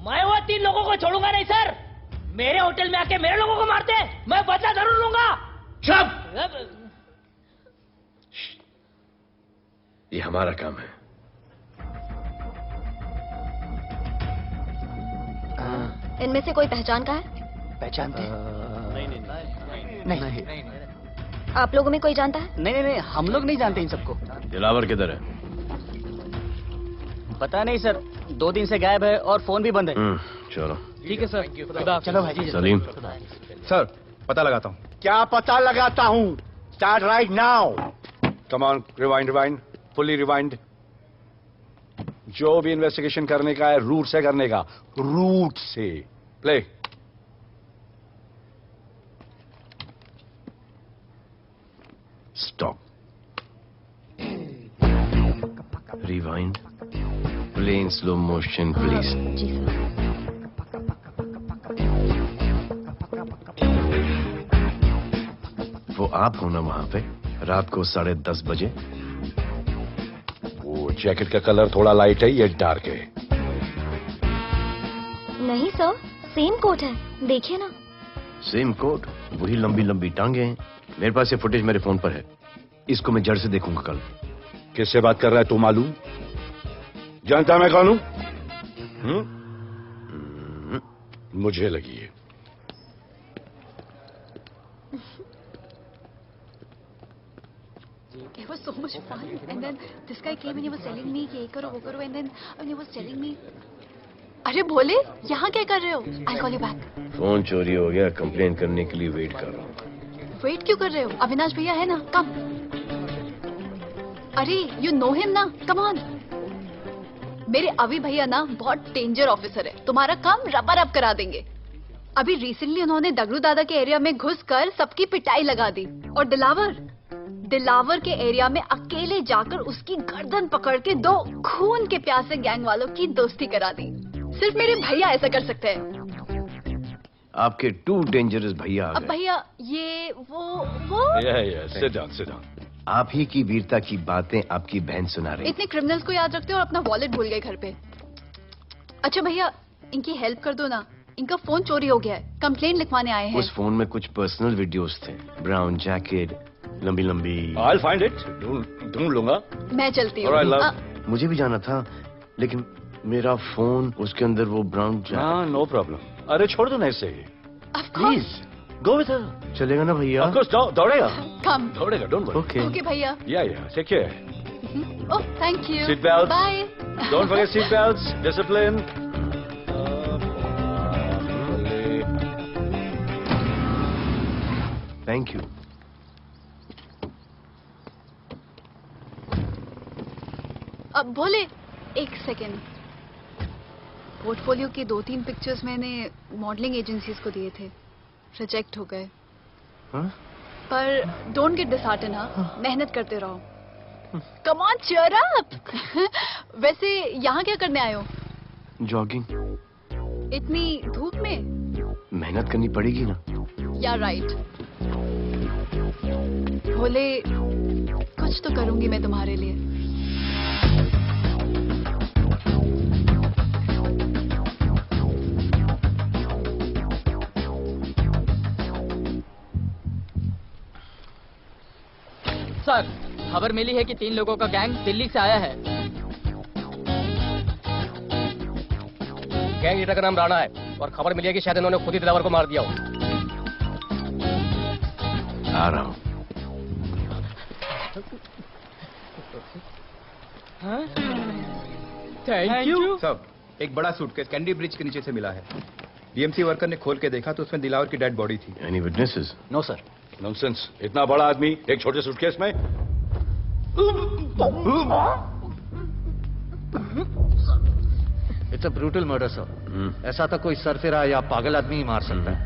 मैं वो 3 लोगों को छोड़ूंगा नहीं सर। मेरे होटल में आके मेरे लोगों को मारते हैं, मैं बदला जरूर लूंगा। चुप! ये हमारा काम है। इनमें से कोई पहचान का है? पहचानते? नहीं। आप लोगों में कोई जानता है? नहीं, हम लोग नहीं जानते इन सबको। दिलावर किधर है? पता नहीं सर, 2 दिन से गायब है और फोन भी बंद है। चलो ठीक है सर, चलो भाई जी। सलीम सर, पता लगाता हूँ। क्या पता लगाता हूँ? Start right now. Come on, rewind, fully rewind. जो भी इन्वेस्टिगेशन करने का है रूट से करने का, रूट से। Play. Stop. Rewind. Play in slow motion please. जी सर। वो आप हो ना वहां पे रात को 10:30 बजे? वो जैकेट का कलर थोड़ा लाइट है, ये डार्क है। नहीं सर, सेम कोट है, देखिए ना। सेम कोट, वही लंबी लंबी टांगे हैं। मेरे पास ये फुटेज मेरे फोन पर है, इसको मैं जड़ से देखूंगा कल। किससे बात कर रहा है तू? मालूम? जानता मैं कौन हूं? मुझे लगी है। It was so much fun, and then this guy came and he was telling me ये करो वो करो, and then he was telling me, अरे भोले यहाँ क्या कर रहे हो? I'll call you back. Phone चोरी हो गया, कंप्लेन करने के लिए वेट कर रहा हूँ। वेट क्यों कर रहे हो? अविनाश भैया है ना, कम। अरे you know him ना, come on. मेरे अभी भैया ना बहुत डेंजर ऑफिसर है, तुम्हारा काम रबर अप करा देंगे। अभी रिसेंटली उन्होंने दगड़ू दादा के एरिया में घुसकर सबकी पिटाई लगा दी, और दिलावर के एरिया में अकेले जाकर उसकी गर्दन पकड़ के 2 खून के प्यासे गैंग वालों की दोस्ती करा दी। सिर्फ मेरे भैया ऐसा कर सकते हैं। आपके 2 डेंजरस भैया आ अब गए। भैया ये वो सिट डाउन। आप ही की वीरता की बातें आपकी बहन सुना रही। इतने क्रिमिनल्स को याद रखते हो और अपना वॉलेट भूल गए घर पे। अच्छा भैया, इनकी हेल्प कर दो ना, इनका फोन चोरी हो गया है, कंप्लेंट लिखवाने आए हैं। उस फोन में कुछ पर्सनल वीडियोस थे, ब्राउन जैकेट, लंबी लंबी। I'll find it. ढूंढ लूंगा। मैं चलती हूँ। मुझे भी जाना था, लेकिन मेरा फोन उसके अंदर वो ब्राउन जैकेट। हाँ, नो प्रॉब्लम। अरे छोड़ दो ना इसे। Please go with her. चलेगा ना भैया? ऑफ कोर्स, दौड़ेगा। कम। दौड़ेगा, डोंट वरी। ओके भैया। Yeah take care. Oh thank you. Seat belt. Bye. Don't forget seat belts, discipline. Thank you. अब भोले एक सेकेंड, पोर्टफोलियो के 2-3 पिक्चर्स मैंने मॉडलिंग एजेंसीज को दिए थे, रिजेक्ट हो गए। पर डोंट गेट डिसहार्टन, हाँ, मेहनत करते रहो। Come on cheer up. वैसे यहाँ क्या करने आए हो? जॉगिंग। इतनी धूप में? मेहनत करनी पड़ेगी ना। या राइट। भोले कुछ तो करूंगी मैं तुम्हारे लिए। सर, खबर मिली है कि 3 लोगों का गैंग दिल्ली से आया है। गैंग लीडर का नाम राणा है और खबर मिली है कि शायद इन्होंने खुद ही दिलावर को मार दिया हो। आ रहा हूँ। Thank you. सब, एक बड़ा सूटकेस कैंडी ब्रिज के नीचे से मिला है। बीएमसी वर्कर ने खोल के देखा तो उसमें दिलावर की डेड बॉडी थी। Any witnesses? No sir. Nonsense, इतना बड़ा आदमी एक छोटे सूटकेस में? It's a brutal murder sir. ऐसा तो कोई सरफिरा या पागल आदमी ही मार सकता है।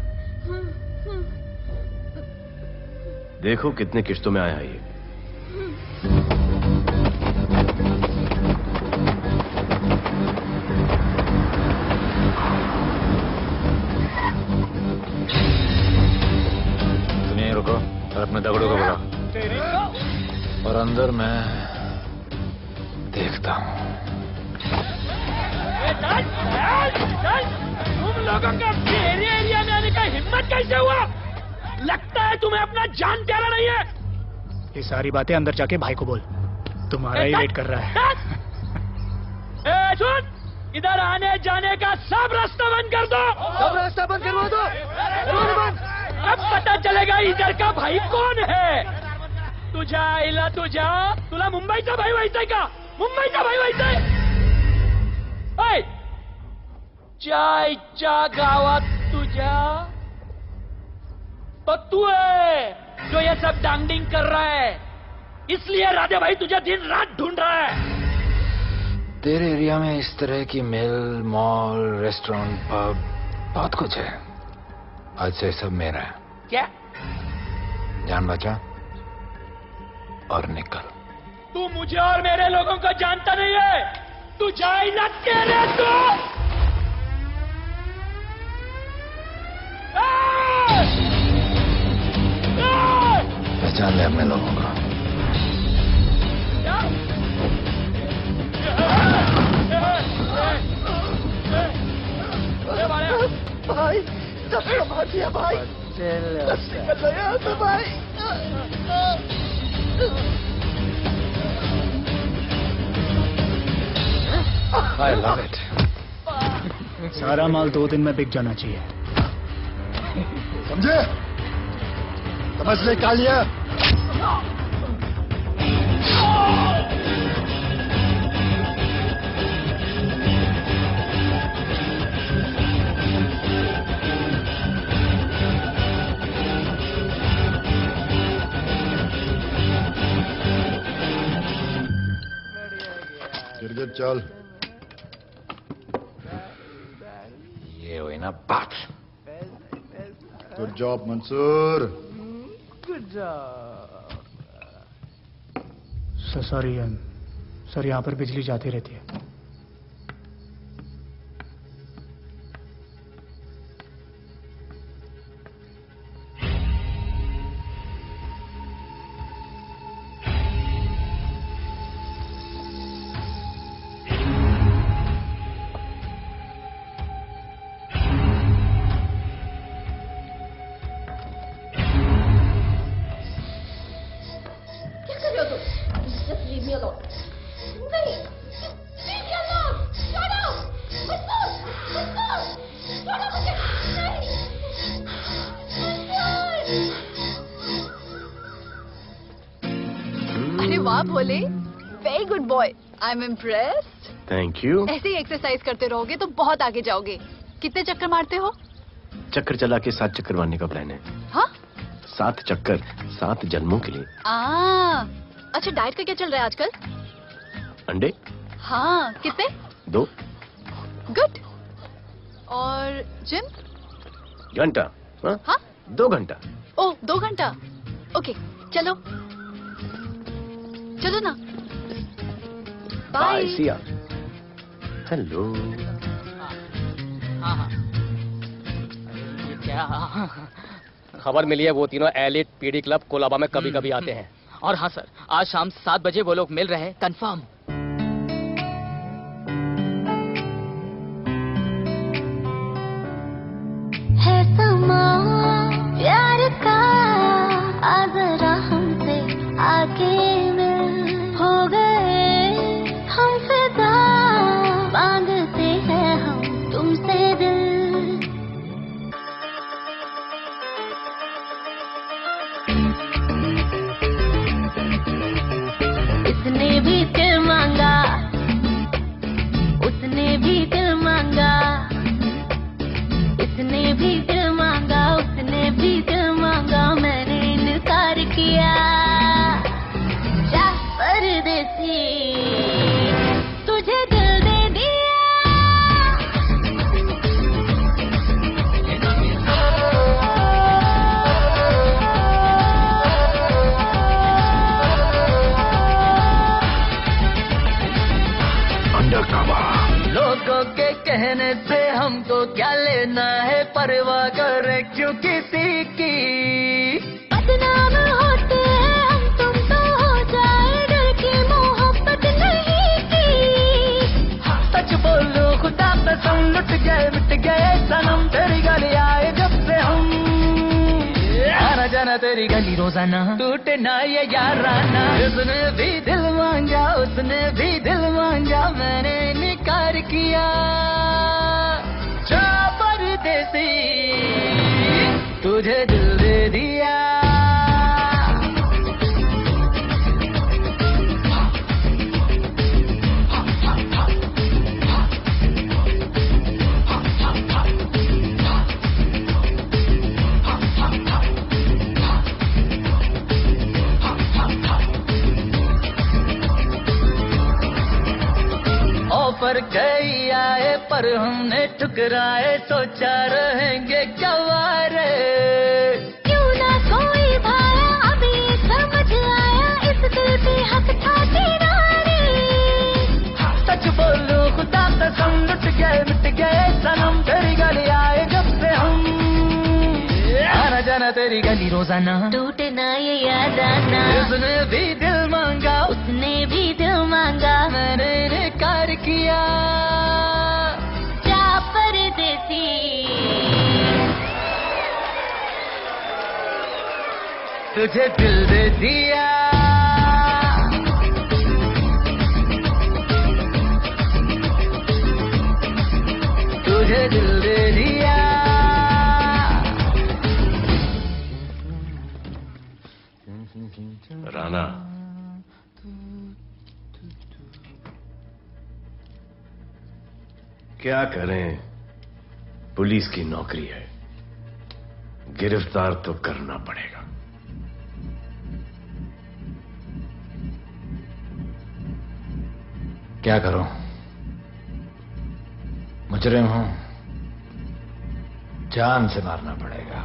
देखो कितने किश्तों में आया है ये। रुको और अपने दगड़ों को बुलाओ। और अंदर मैं देखता हूँ। तुम लोगों का मेरे एरिया में आने का हिम्मत कैसे हुआ? लगता है तुम्हें अपना जान प्यारा नहीं है। ये सारी बातें अंदर जाके भाई को बोल, तुम्हारा ही वेट कर रहा है। सुन, इधर आने जाने का सब रास्ता बंद कर दो। सब रास्ता बंद करवा दो। अब पता चलेगा इधर का भाई कौन है। तुझा इला तुझा तुला मुंबईचा भाई व्हायचाय का? मुंबईचा भाई व्हायचाय? ओय चायच्या गावात तुझ्या तो तू है जो ये सब डांगडिंग कर रहा है, इसलिए राधे भाई तुझे दिन रात ढूंढ रहा है। तेरे एरिया में इस तरह की मिल, मॉल, रेस्टोरेंट, पब बहुत कुछ है। आज से सब मेरा है। क्या? जान बचा और निकल। तू मुझे और मेरे लोगों को जानता नहीं है। तू जाए ना तेरे तो पहचान ले अपने लोगों को। भाई सबको मार दिया भाई। निकल गया यहाँ से भाई। I love it. सारा माल 2 दिन में बिक जाना चाहिए। समझे? समझ ले कालिया। गिरगिट चल। ये हुई ना बात। Good job Mansoor. Good job. Sorry sir, यहाँ पर बिजली जाती रहती है। अरे वाह Bhole, very good boy. I am impressed. Thank you. ऐसे ही एक्सरसाइज करते रहोगे तो बहुत आगे जाओगे। कितने चक्कर मारते हो? चक्कर चला के 7 चक्कर मारने का प्लान है। हाँ? 7 चक्कर 7 जन्मों के लिए। अच्छा, डाइट का क्या चल रहा है आजकल? अंडे? हाँ, कितने? 2 गुड। और जिम? घंटा। हाँ? 2 घंटा। ओह, 2 घंटा। ओके, चलो चलो ना। बाय। सिया। हेलो। हाँ। क्या? खबर मिली है वो तीनों एलिट पीडी क्लब कोलाबा में कभी कभी आते हैं। और हाँ सर, आज शाम 7 बजे वो लोग मिल रहे हैं, कंफर्म। है समा प्यार का, आ जरा हमसे आके मिल। हो गए हम फिदा, बांधते हैं हम तुमसे दिल। इसने भी दिल मांगा, उसने भी दिल मांगा। इसने भी दिल मांगा, उसने भी दिल मांगा। मैंने इनकार किया। जा परदेसी, तुझे दिल दे लोगों के कहने से हमको क्या लेना है, परवाह करे क्यों किसी की। बदनाम होते हैं हम, तुम तो हो जाए डर की मोहब्बत नहीं की। सच बोलो खुदा कसम, लुट गए मिट गए सनम। तेरी गली आए जब से हम, आना जाना तेरी गली रोजाना। टूटे ना ये याराना। उसने भी दिल मांगा, उसने भी दिल मांगा। मैंने इनकार किया जा परदेसी, तुझे दिल दे दिया। ऑफर कई आए पर हमने ठुकराए, सोचा रहेंगे क्या वारे। क्यों ना कोई भाया अभी समझ आया, इस दिल पे हक था तेरा रे। सच बोलूं खुदा कसम लुट गए मिट गए सनम, तेरी गली आए जब से हम, आना जाना तेरी गली रोजाना, टूटे ना ये याद आना। उसने भी दिल मांगा, उसने भी दिल मांगा, मैंने इनकार किया जा परदेसी। तुझे दिल दे दिया। तुझे दिल दे दिया। राणा, क्या करें, पुलिस की नौकरी है, गिरफ्तार तो करना पड़ेगा। क्या करूं, मुजरिम हूं, जान से मारना पड़ेगा।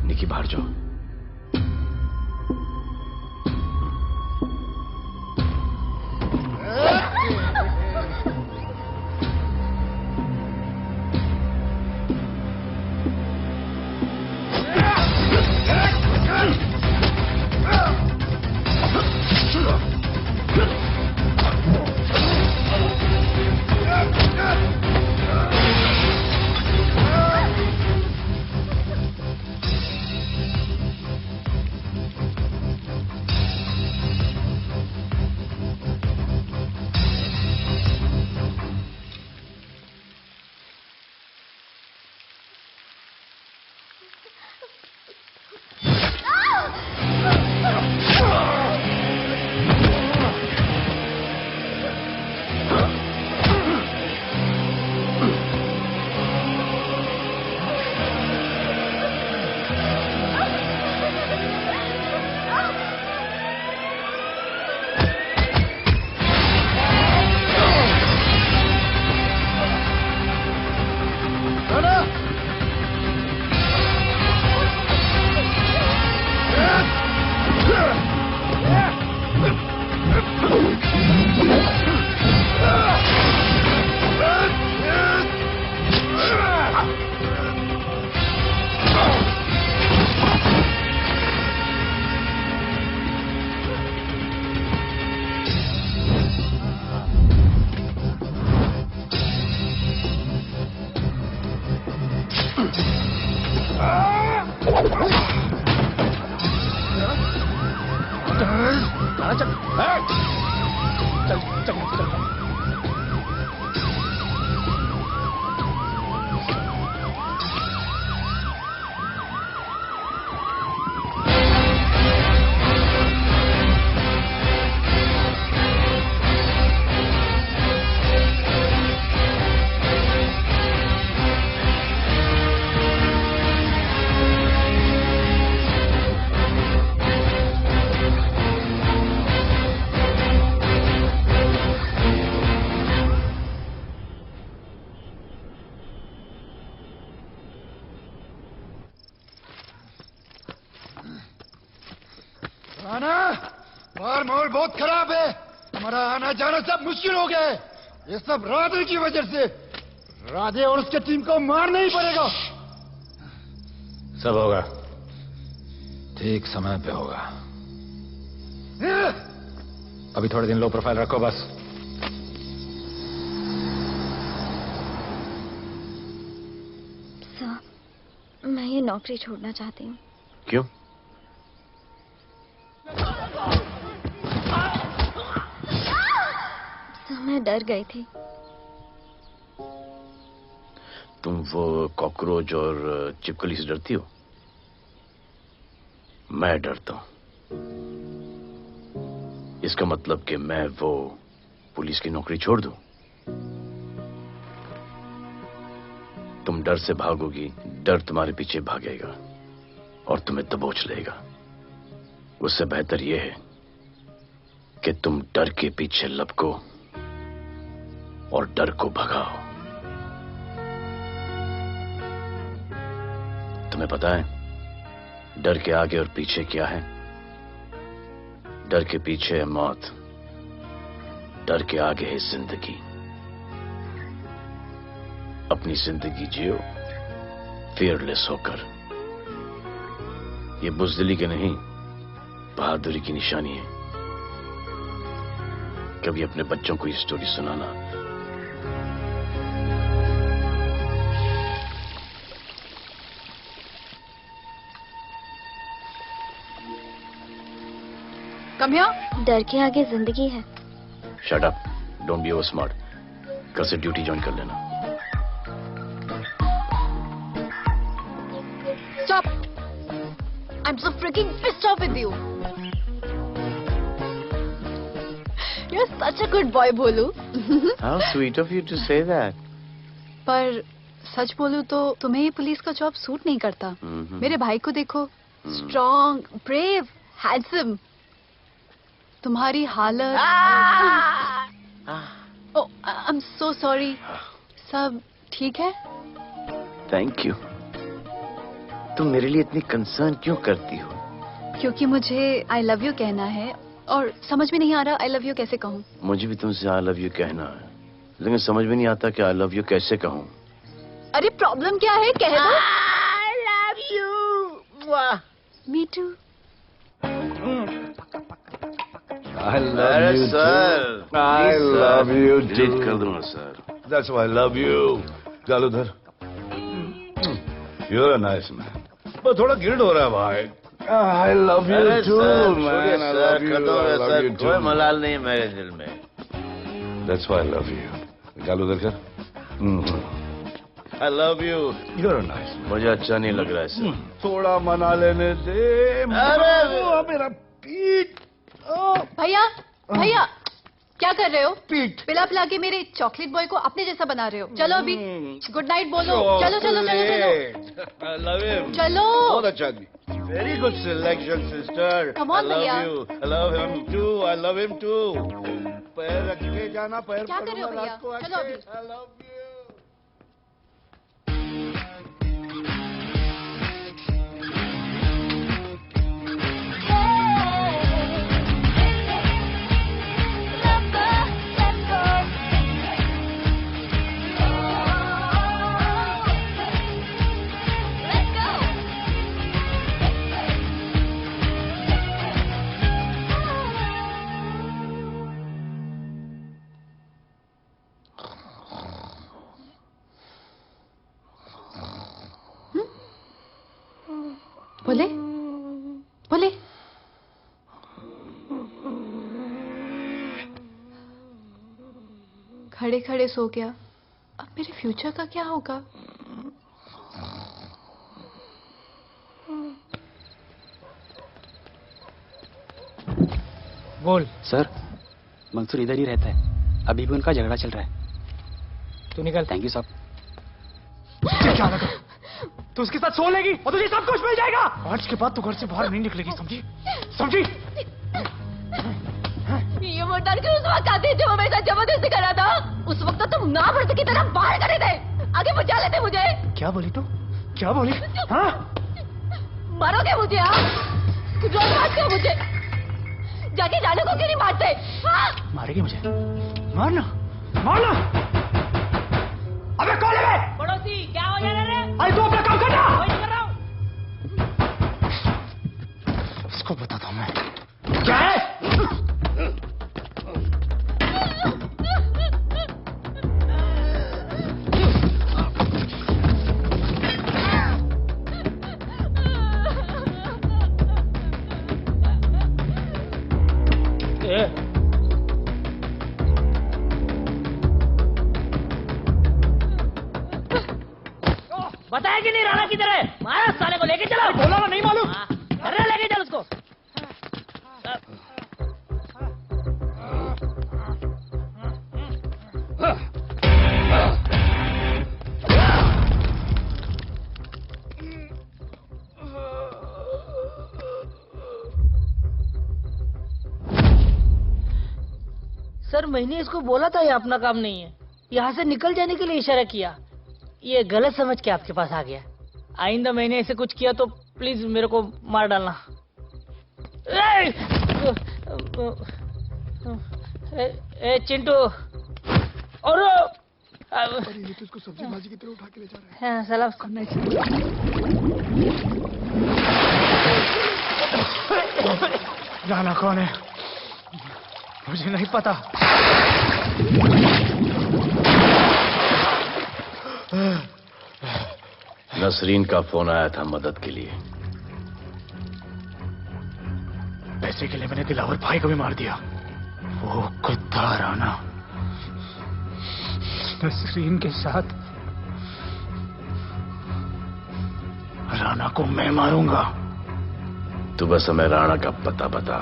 निकी बाहर जाओ। राना, बाहर माहौल बहुत खराब है। हमारा आना जाना सब मुश्किल हो गया है। ये सब राधे की वजह से। राधे और उसके टीम को मारना ही पड़ेगा। सब होगा, ठीक समय पे होगा। अभी थोड़े दिन लो प्रोफाइल रखो बस। सर, मैं ये नौकरी छोड़ना चाहती हूँ। क्यों? सर, मैं डर गई थी। तुम वो कॉकरोच और चिपकली से डरती हो? मैं डरता हूं। इसका मतलब कि मैं वो पुलिस की नौकरी छोड़ दूं? तुम डर से भागोगी, डर तुम्हारे पीछे भागेगा और तुम्हें दबोच लेगा। उससे बेहतर यह है कि तुम डर के पीछे लपको और डर को भगाओ। तुम्हें पता है डर के आगे और पीछे क्या है? डर के पीछे है मौत, डर के आगे है जिंदगी। अपनी जिंदगी जियो फियरलेस होकर। ये बुज़दिली की नहीं, बहादुरी की निशानी है। कभी अपने बच्चों को ये स्टोरी सुनाना। Come here. डर के आगे जिंदगी है। Shut up, don't be over smart. कल से ड्यूटी ज्वाइन कर लेना। Stop! I'm so freaking pissed off with you. You're such a good boy, Bolu. How sweet of you to say that. पर सच बोलूं तो तुम्हें ये पुलिस का जॉब सूट नहीं करता। मेरे भाई को देखो, स्ट्रॉन्ग, ब्रेव, हैंडसम। तुम्हारी हालत। ओह, आई एम सो सॉरी। सब ठीक है? Thank you. तुम मेरे लिए इतनी कंसर्न क्यों करती हो? क्योंकि मुझे आई लव यू कहना है और समझ में नहीं आ रहा आई लव यू कैसे कहूँ। मुझे भी तुमसे आई लव यू कहना है, लेकिन समझ में नहीं आता कि आई लव यू कैसे कहूँ। अरे प्रॉब्लम क्या है, कह दो। I love you. Me too. I love you sir. too. I love you too. Delete कर दूंगा sir. That's why I love you. चल उधर। You're a nice man. पर थोड़ा गिल्ड हो रहा है भाई। I love you too, man. I love you. I love you too. कोई मलाल नहीं है मेरे दिल में। That's why I love you. निकाल उधर कर। I love you. You're a nice man. मुझे अच्छा नहीं लग रहा है सर। थोड़ा मना लेने दे। अरे मेरा पीठ। भैया, भैया, क्या कर रहे हो? पीठ पिला पिला के मेरे चॉकलेट बॉय को अपने जैसा बना रहे हो। चलो अभी गुड नाइट बोलो। चलो चलो चलो चलो। I love him. चलो। बहुत अच्छा आदमी। Very good selection, sister. Come on, I love भैया। you. I love him too. I love him too. पैर रख के जाना, पैर क्या कर रहे हो भैया? चलो अभी। I love you. बोले बोले। खड़े खड़े सो गया। अब मेरे फ्यूचर का क्या होगा? बोल। सर, मंसूर इधर ही रहता है। अभी भी उनका झगड़ा चल रहा है। तू निकल। थैंक यू साहब। क्या लगा? तू उसके साथ सो लेगी और तुझे सब कुछ मिल जाएगा। आज के बाद तू घर से बाहर नहीं निकलेगी, समझी? समझी? ये वो डर के उस वक्त आते जब मेरे साथ जबरदस्ती करा था। उस वक्त तो तुम ना मर्द की तरह बाहर करे थे, आगे बचा लेते मुझे। क्या बोली तू? क्या बोली? हाँ? मारोगे मुझे? हाँ? रोज मारते हो मुझे। जाके जाने को क्यों नहीं मारते? हाँ? मारेगी मुझे? मारना, मारना। अबे कौन है? पड़ोसी क्या हो जा रहा है? अरे तू अपना काम करना। वही कर रहा हूँ। इसको बताता हूँ मैं क्या है। बताया कि नहीं राणा किधर है? मारा साले को लेके चलो। बोला ना नहीं मालूम। अरे लेके चल उसको। सर मैंने इसको बोला था ये अपना काम नहीं है, यहाँ से निकल जाने के लिए इशारा किया, ये गलत समझ के आपके पास आ गया। आइंदा मैंने ऐसे कुछ किया तो प्लीज मेरे को मार डालना। ए चिंटू और ये तो इसको सब्जी भाजी की तरह उठा के ले जा रहा है। हाँ, सलाम करना राणा कौन है मुझे नहीं पता। नसरीन का फोन आया था मदद के लिए। पैसे के लिए मैंने दिलावर भाई को भी मार दिया। वो कुत्ता राणा नसरीन के साथ राणा को मैं मारूंगा। तू बस हमें राणा का पता बता।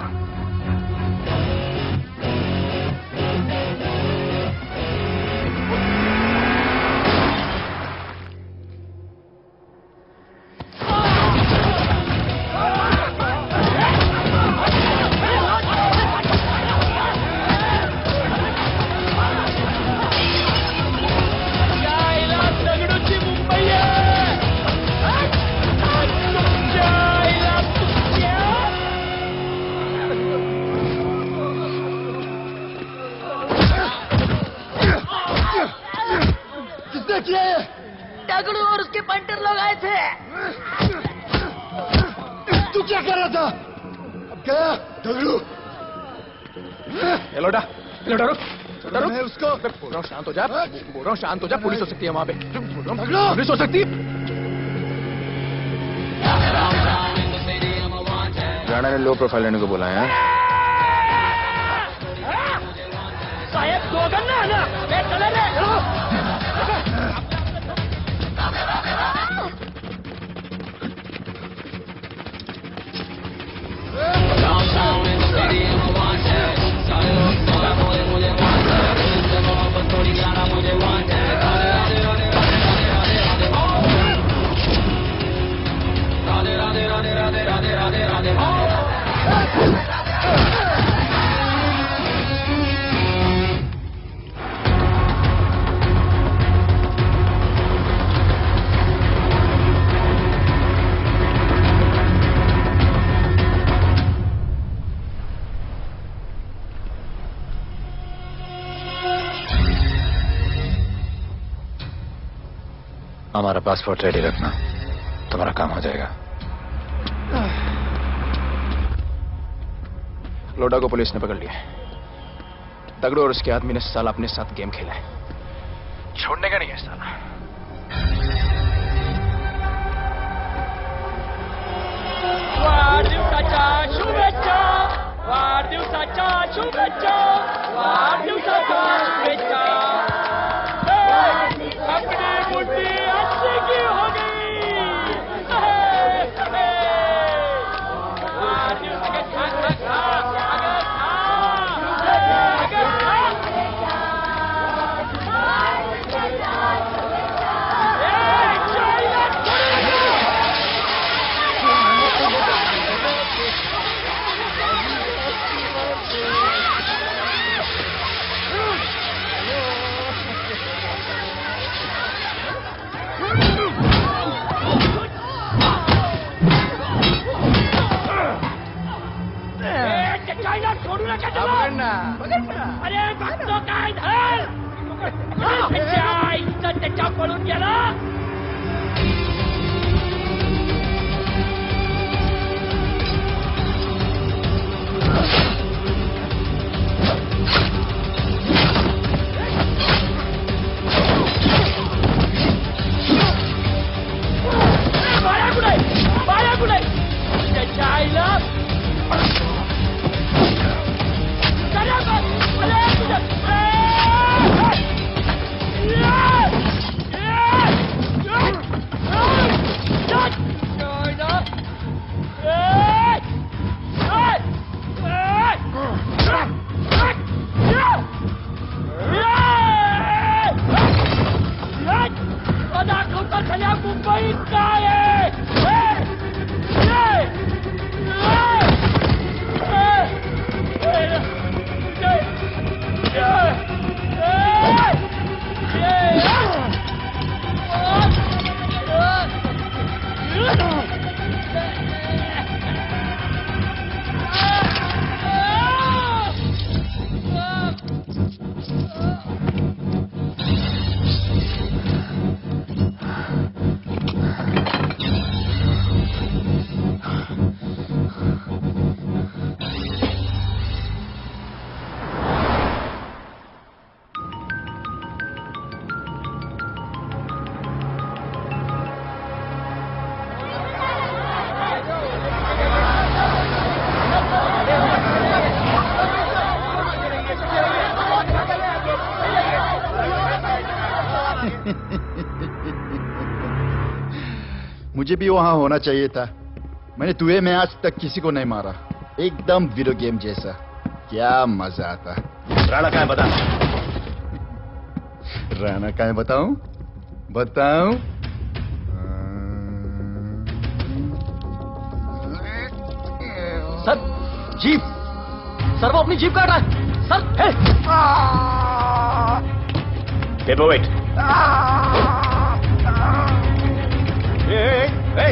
टगड़ू और उसके पंटर लोग आए थे। तू क्या कर रहा था? अब गया टगड़ू। ये लोटा रुक। मैं उसको बोल रहा हूँ शांत हो जा। बोल रहा हूँ शांत हो जा। पुलिस हो सकती है वहाँ पे। टगड़ू पुलिस हो सकती है। राणा ने लो प्रोफाइल लेने को बोला है। साहब दो गन्ना है ना, मैं चले रे। हमारा पासपोर्ट रेडी रखना, तुम्हारा काम हो जाएगा। लोटा को पुलिस ने पकड़ लिया। तगड़ू और उसके आदमी ने साला अपने साथ गेम खेला है। छोड़ने का नहीं है साला। वाढदिवसाच्या शुभेच्छा, वाढदिवसाच्या शुभेच्छा, वाढदिवसाच्या शुभेच्छा। अपनी बुद्धि अच्छी की हो गई। वाढदिवसाच्या खा खा खा, अगर खा, अगर खा। अरे भक्तों का इधर त्याच्या पळून गेला बाया कुठे त्याच्या आईला दाखवता झाल्या मुंबईत काय मुझे भी वहां होना चाहिए था। मैंने तुए में आज तक किसी को नहीं मारा। एकदम वीडियो गेम जैसा। क्या मजा आता। राणा कहाँ है बता। राणा कहाँ है बताऊं? बताऊं? सर जीप, सर वो अपनी जीप काट रहा है sir. Paperweight.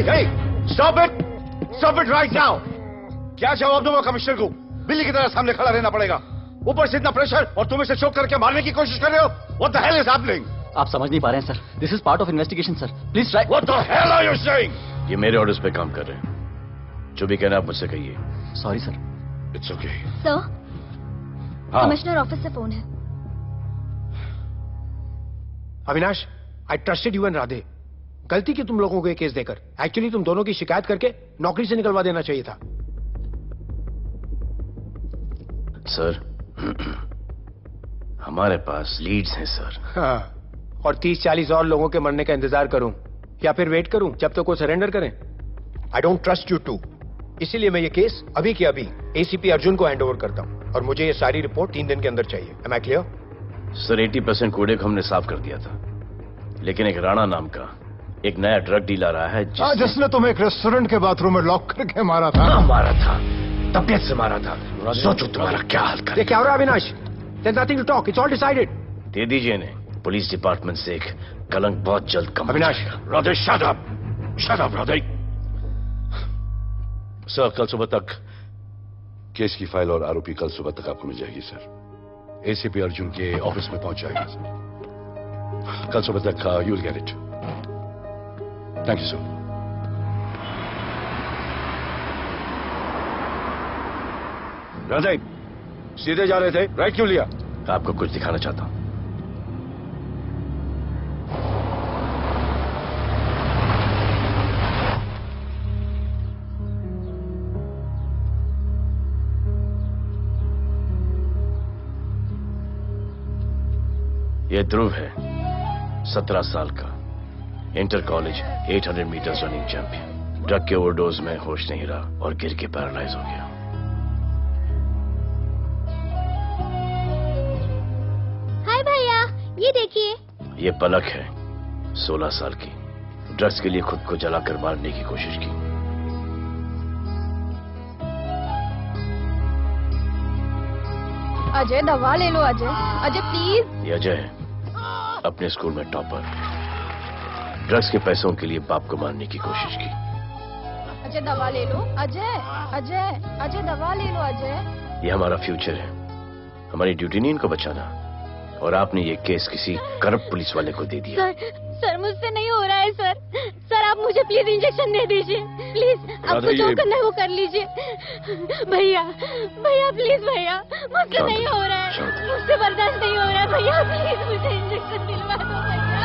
Hey, stop it right now! क्या जवाब दूंगा कमिश्नर को? बिल्ली की तरह सामने खड़ा रहना पड़ेगा। ऊपर से इतना प्रेशर और तुम इसे चोक करके मारने की कोशिश कर रहे हो। What the hell is happening? आप समझ नहीं पा रहे हैं sir. This is part of investigation sir. Please try. What the hell are you saying? ये मेरे ऑर्डर्स पे काम कर रहे हैं। जो भी कहना आप मुझसे कहिए। Sorry sir. It's okay. Sir, हाँ। कमिश्नर ऑफिस से फोन है। Avinash, I trusted you and Radhe. गलती की तुम लोगों को ये केस देकर। एक्चुअली तुम दोनों की शिकायत करके नौकरी से निकलवा देना चाहिए था। सर, हमारे पास लीड्स हैं सर। हाँ, और 30-40 और लोगों के मरने का इंतजार करूं या फिर वेट करूं जब तक वो सरेंडर करें? I don't trust you too. इसीलिए मैं ये केस अभी के अभी एसीपी अर्जुन को हैंडओवर करता हूं और मुझे ये सारी रिपोर्ट 3 दिन के अंदर चाहिए। M I clear? सर 80% कूड़े को हमने साफ कर दिया था, लेकिन एक राणा नाम का एक नया ड्रग डीलर आया है जिसने तुम्हें एक रेस्टोरेंट के बाथरूम में लॉक करके मारा था। हाँ, मारा था, तबीयत से मारा था। सोचो तुम्हारा क्या हाल कर। क्या हो रहा है Avinash? There's nothing to talk. It's all decided. दे दीजिए इन्हें। पुलिस डिपार्टमेंट से एक कलंक बहुत जल्द कम। Avinash, Radhe shut up Radhe. Sir कल सुबह तक केस की फाइल और आरोपी कल सुबह तक आपको मिल जाएगी सर। एसीपी अर्जुन के ऑफिस में पहुंच जाएगा सर। कल सुबह तक you will get it. Thank you sir. Radhe सीधे जा रहे थे, राइट क्यों लिया? आपको कुछ दिखाना चाहता हूं। यह ध्रुव है, 17 साल का, inter college 800 meters running champion. Drug के ओवरडोज में होश नहीं रहा और गिर के पैरालाइज हो गया। हाय भैया, ये देखिए। ये पलक है, 16 साल की। ड्रग्स के लिए खुद को जलाकर मारने की कोशिश की। अजय दवा ले लो। अजय प्लीज। ये अजय है, अपने स्कूल में टॉपर। ड्रग्स के पैसों के लिए बाप को मारने की कोशिश की। अजय दवा ले लो। अजय दवा ले लो। अजय ये हमारा फ्यूचर है। हमारी ड्यूटी नहीं इनको बचाना, और आपने ये केस किसी करप्ट पुलिस वाले को दे दिया। सर मुझसे नहीं हो रहा है सर। सर आप मुझे प्लीज इंजेक्शन दे दीजिए प्लीज। आपको जो करना है वो कर लीजिए। भैया भैया प्लीज भैया, मुझसे नहीं हो रहा है, मुझसे बर्दाश्त नहीं हो रहा है भैया, प्लीज मुझे इंजेक्शन दिलवा दो भैया।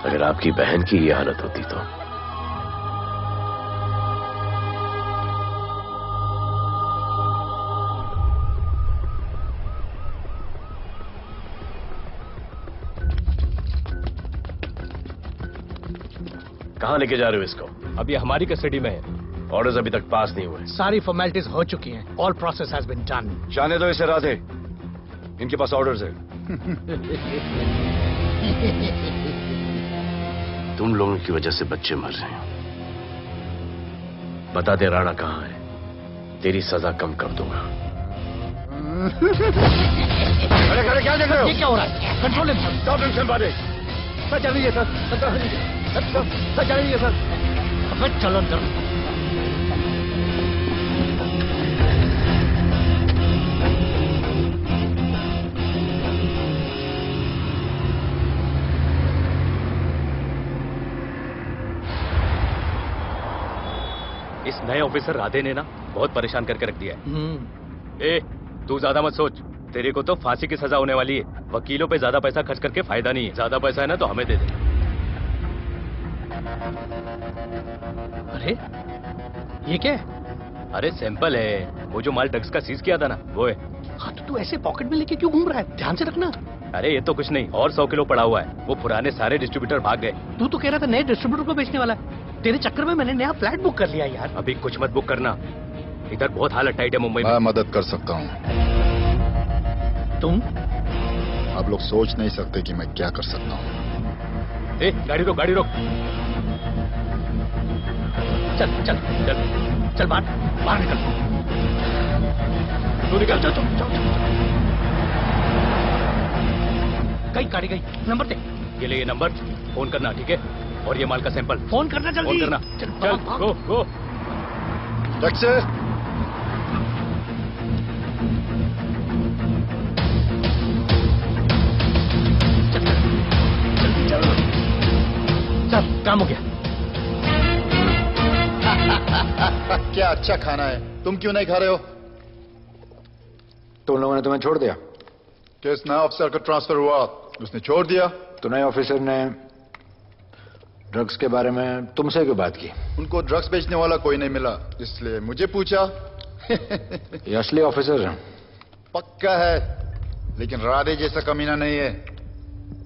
अगर आपकी बहन की ये हालत होती तो कहां लेके जा रहे हो इसको? अभी हमारी कस्टडी में है। ऑर्डर्स अभी तक पास नहीं हुए। सारी फॉर्मेलिटीज हो चुकी हैं। All process has been done. जाने दो इसे राधे, इनके पास ऑर्डर्स है। तुम लोगों की वजह से बच्चे मर रहे हैं। बता दे राणा कहां है, तेरी सजा कम कर दूंगा। अरे अरे क्या देख रहे हो? ये क्या हो रहा है? Control him. स्टॉप टेंशन बारे। सर चल रही है सर। सर चल रही है सर। अबे चलो अंदर। इस नए ऑफिसर राधे ने ना बहुत परेशान करके रख दिया है। ए, तू ज्यादा मत सोच, तेरे को तो फांसी की सजा होने वाली है। वकीलों पे ज्यादा पैसा खर्च करके फायदा नहीं है। ज्यादा पैसा है ना तो हमें दे दे। अरे ये क्या है? अरे सैंपल है, वो जो माल ड्रग्स का सीज किया था ना वो है। हाँ तो तू ऐसे पॉकेट में लेके क्यों घूम रहा है? ध्यान से रखना। अरे ये तो कुछ नहीं, और 100 किलो पड़ा हुआ है। वो पुराने सारे डिस्ट्रीब्यूटर भाग गए। तू तो कह रहा था नए डिस्ट्रीब्यूटर को बेचने वाला है। तेरे चक्कर में मैंने नया फ्लैट बुक कर लिया यार। अभी कुछ मत बुक करना, इधर बहुत हालत टाइट है मुंबई में। मैं मदद कर सकता हूँ। तुम? आप लोग सोच नहीं सकते कि मैं क्या कर सकता हूँ। ए, गाड़ी रोक, गाड़ी रोक। चल चल चल चल बाहर निकल। तू निकल। चल चल चल। गई गाड़ी गई। नंबर दे। ये ले, ये नंबर, फोन करना ठीक है? और ये माल का सैंपल फोन करना जल्दी। फोन करना। चल गो गो। टैक्सी। चल काम हो गया। क्या अच्छा खाना है, तुम क्यों नहीं खा रहे हो? तो उन लोगों ने तुम्हें छोड़ दिया? किस नए ऑफिसर का ट्रांसफर हुआ उसने छोड़ दिया? तो नए ऑफिसर ने ड्रग्स के बारे में तुमसे क्यों बात की? उनको ड्रग्स बेचने वाला कोई नहीं मिला, इसलिए मुझे पूछा। ये असली ऑफिसर है? पक्का है, लेकिन राधे जैसा कमीना नहीं है।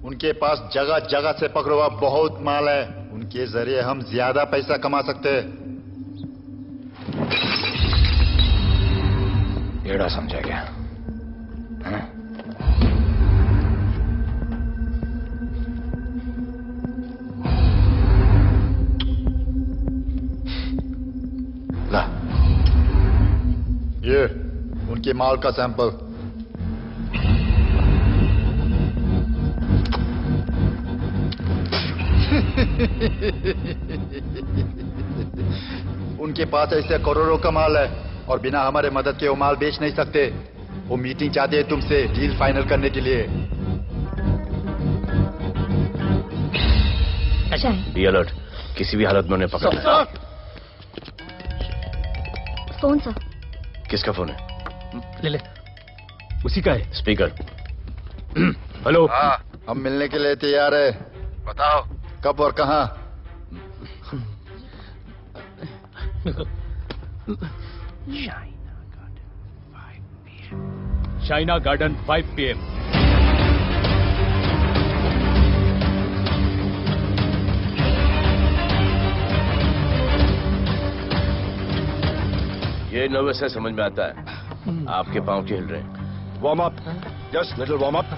उनके पास जगह जगह से पकड़ा हुआ बहुत माल है, उनके जरिए हम ज्यादा पैसा कमा सकते हैं। एड़ा समझा गया? ला, ये उनके माल का सैंपल। उनके पास ऐसे करोड़ों का माल है और बिना हमारे मदद के वो माल बेच नहीं सकते। वो मीटिंग चाहते हैं तुमसे डील फाइनल करने के लिए। बी अलर्ट, किसी भी हालत में उन्हें पकड़ना। Phone sir. किसका फोन है? ले ले। उसी का है। स्पीकर। हेलो। हाँ, हम मिलने के लिए तैयार है। बताओ कब और कहाँ? China garden 5 PM। ये नर्वस है, समझ में आता है। आपके पांव क्यों हिल रहे हैं? Warm up, just little warm up.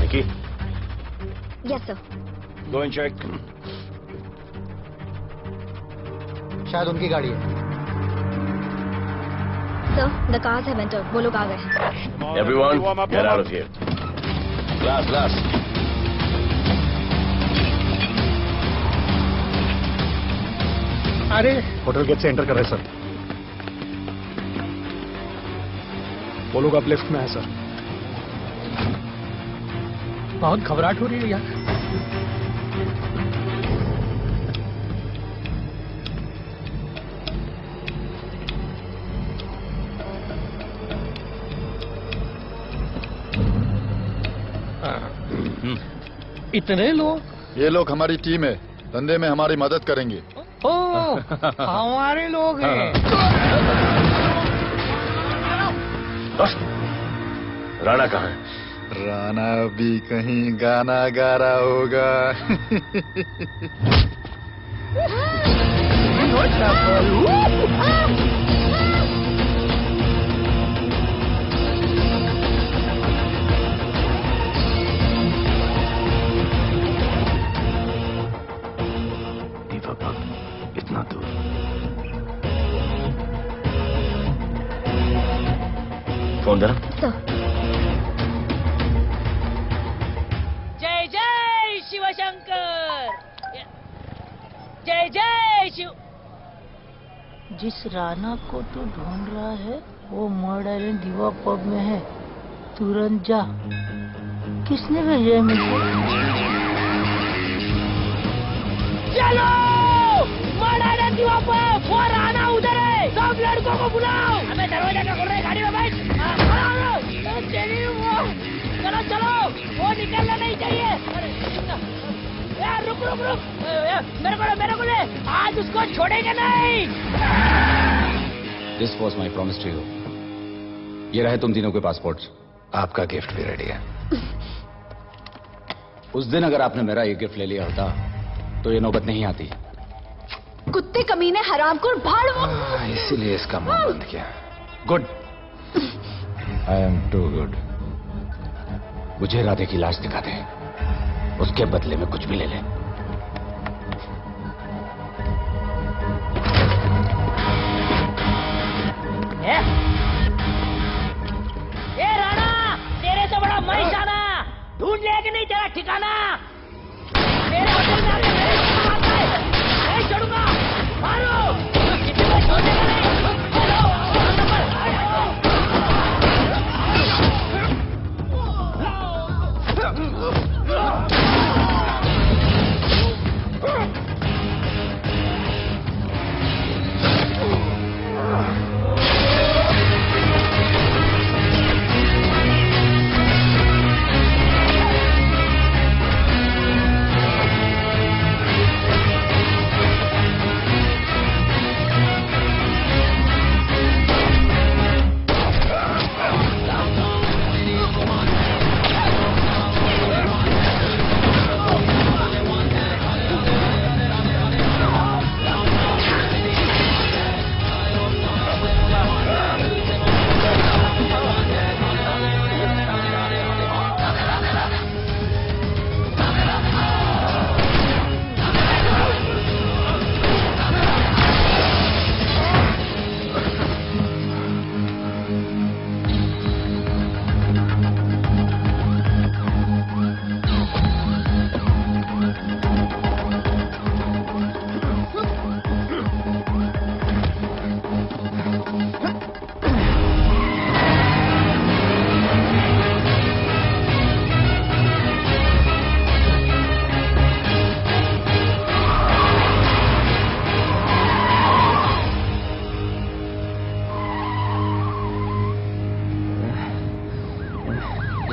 Nikki. Yes sir. Go and check. शायद उनकी गाड़ी है। Sir, the cars have entered. वो लोग आ गए हैं। Everyone, get out of here. Glass, glass. अरे होटल गेट से एंटर कर रहे हैं सर। वो लोग अब लिफ्ट में है सर। बहुत घबराहट हो रही है यार। इतने लोग? ये लोग हमारी टीम है, धंधे में हमारी मदद करेंगे। ओ, हमारे लोग हैं। राणा कहाँ है? राणा भी कहीं गाना गा रहा होगा। इतना दूर। फोन जरा। जय जय शिवशंकर, जय जय शिव। जिस राणा को तू ढूंढ रहा है वो मर्ड आइलैंड दीवा पब में है, तुरंत जा। किसने भेजा है मुझे? चलो मर्ड आइलैंड दीवा पब, वो राणा उधर है, सब लड़कों को बुलाओ। हमें दरवाजा क्या खोल रहे, गाड़ी में बैठ। चलो चलो, वो निकलना नहीं चाहिए। यार रुक रुक रुक, मेरे को ले, आज उसको छोड़ेंगे नहीं। This was my promise to you. ये रहे तुम तीनों के पासपोर्ट्स। आपका गिफ्ट भी रेडी है। उस दिन अगर आपने मेरा ये गिफ्ट ले लिया होता तो ये नौबत नहीं आती। कुत्ते कमीने हरामखोर भाड़। इसीलिए इसका मुंह बंद किया। Good, I am too good. मुझे राधे की लाश दिखा दे, उसके बदले में कुछ भी ले ले। ए राणा, तेरे से बड़ा मैं शाना, ढूंढ लिया कि नहीं तेरा ठिकाना? मेरे होटल में आके मेरे को मारता है, नहीं छोड़ूंगा। मारो, किसी को छोड़ेगा नहीं।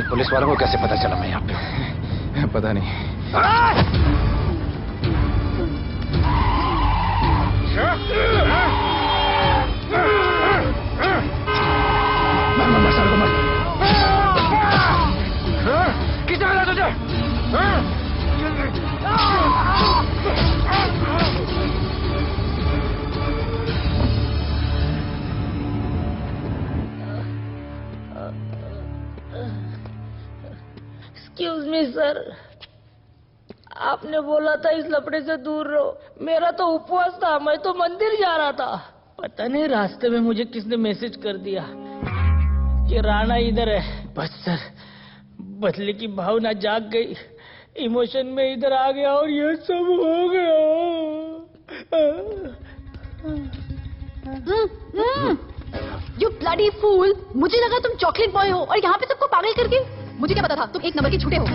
पुलिस वालों को कैसे पता चला मैं यहाँ पे हूँ? पता नहीं। किसने मिला तुझे? एक्सक्यूज मी सर, आपने बोला था इस लफड़े से दूर रहो। मेरा तो उपवास था, मैं तो मंदिर जा रहा था। पता नहीं रास्ते में मुझे किसने मैसेज कर दिया कि राणा इधर है। बस सर, बदले की भावना जाग गई, इमोशन में इधर आ गया और ये सब हो गया। You bloody fool! मुझे लगा तुम चॉकलेट बॉय हो और यहाँ पे सबको पागल करके। मुझे क्या पता था तुम एक नंबर के झूठे हो।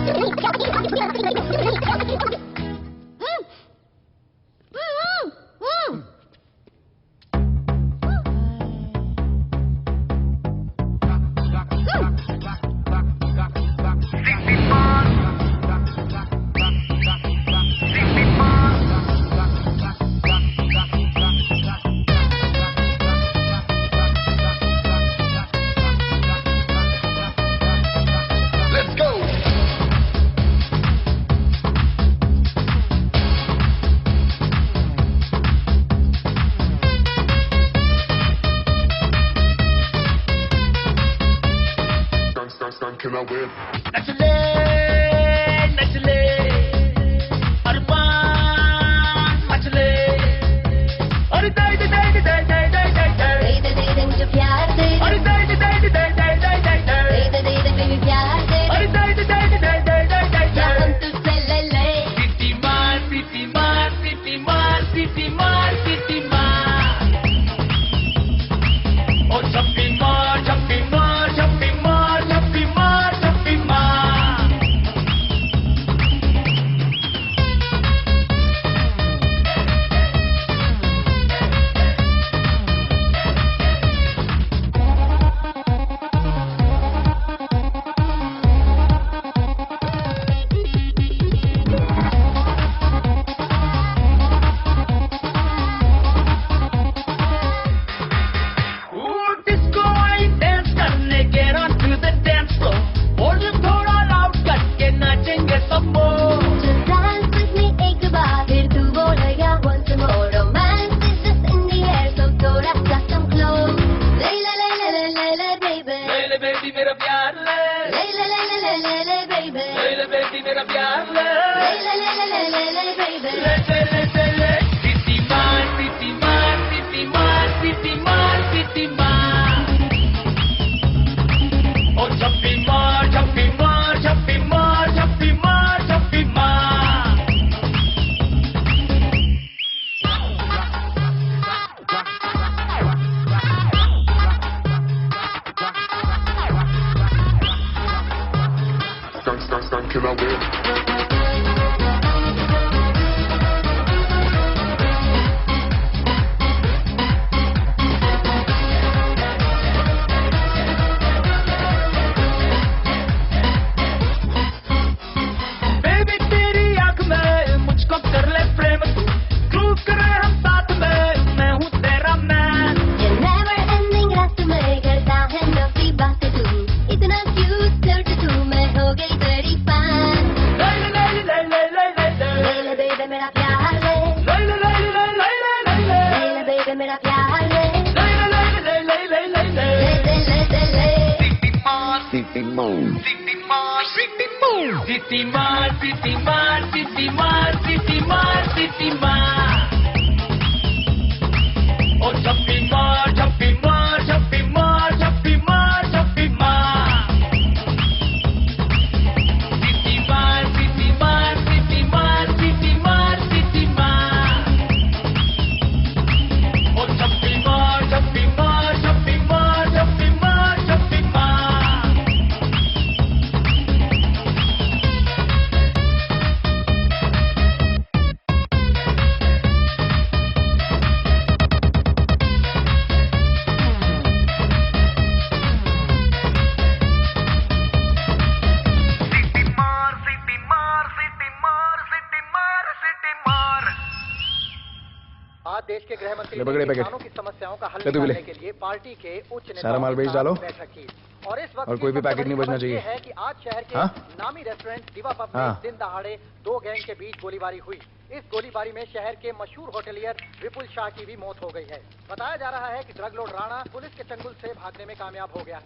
पार्टी के उच्च सारा माल बेच डालो और इस वक्त और कोई भी पैकेट नहीं बचना चाहिए है कि आज शहर के नामी रेस्टोरेंट दिवा पब में दिन दहाड़े दो गैंग के बीच गोलीबारी हुई। इस गोलीबारी में शहर के मशहूर होटलियर विपुल शाह की भी मौत हो गई है। बताया जा रहा है कि ड्रग लॉर्ड राणा पुलिस के चंगुल से भागने में कामयाब हो गया।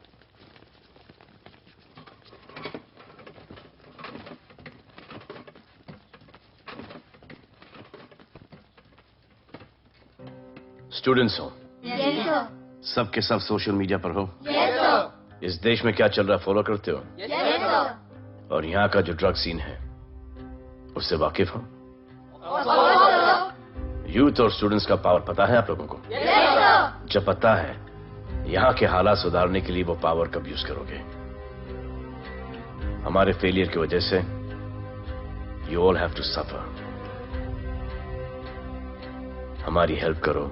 स्टूडेंट्स हो Yes, sir. सब के सब सोशल मीडिया पर हो। Yes, sir. इस देश में क्या चल रहा है फॉलो करते हो? Yes, sir. और यहाँ का जो ड्रग सीन है उससे वाकिफ हो? यूथ और स्टूडेंट्स का पावर पता है आप लोगों को? जब पता है, यहाँ के हालात सुधारने के लिए वो पावर कब यूज करोगे? हमारे फेलियर की वजह से you all have to suffer. हमारी हेल्प करो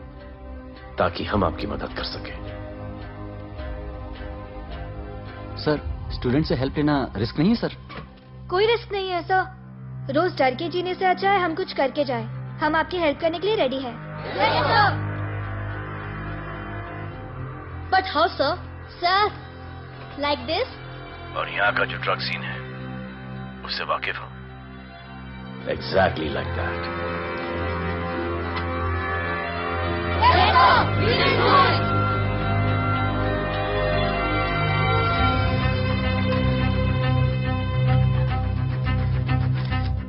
ताकि हम आपकी मदद कर सकें। सर, स्टूडेंट से हेल्प लेना रिस्क नहीं है सर? कोई रिस्क नहीं है सर। रोज डर के जीने से अच्छा है हम कुछ करके जाएं। हम आपकी हेल्प करने के लिए रेडी हैं। But how sir? Sir, like this? और यहाँ का जो ड्रग सीन है उससे वाकिफ हो? Exactly like that.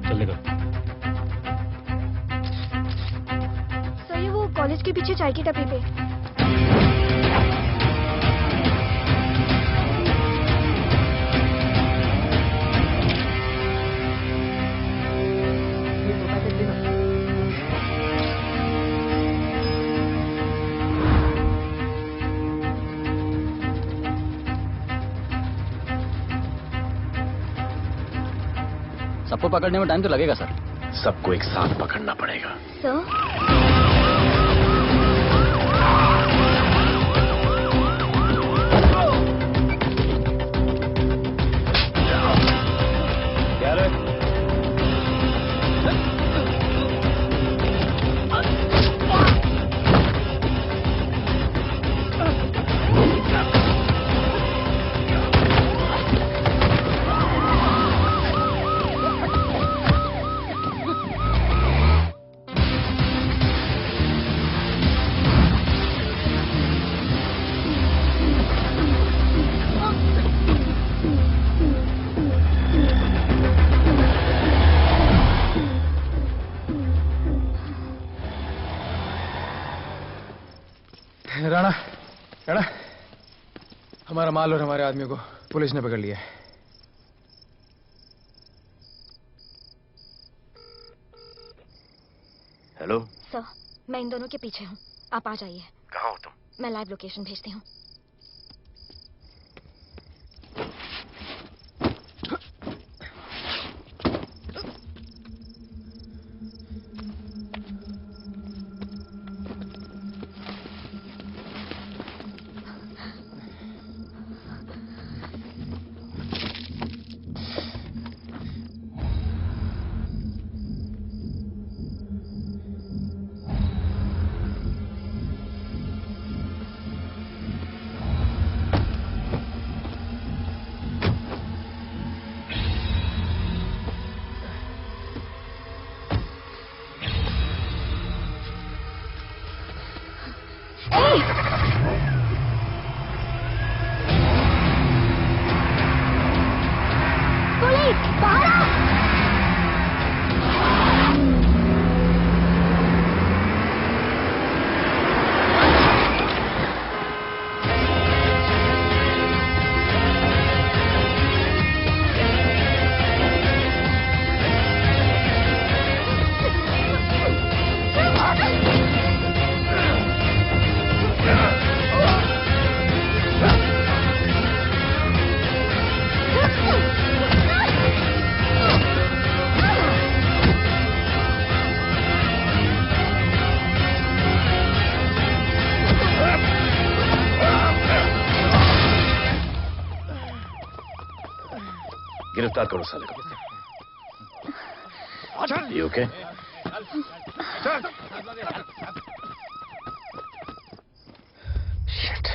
चलेगा। सर, ये वो कॉलेज के पीछे चाय की टपरी पे। सबको पकड़ने में टाइम तो लगेगा सर। सबको एक साथ पकड़ना पड़ेगा। राणा, राणा, हमारा माल और हमारे आदमी को पुलिस ने पकड़ लिया है। हेलो सर, मैं इन दोनों के पीछे हूँ। आप आ जाइए। कहाँ हो तुम? मैं लाइव लोकेशन भेजती हूँ। गिरफ्तार करो साले को। You okay? Shit.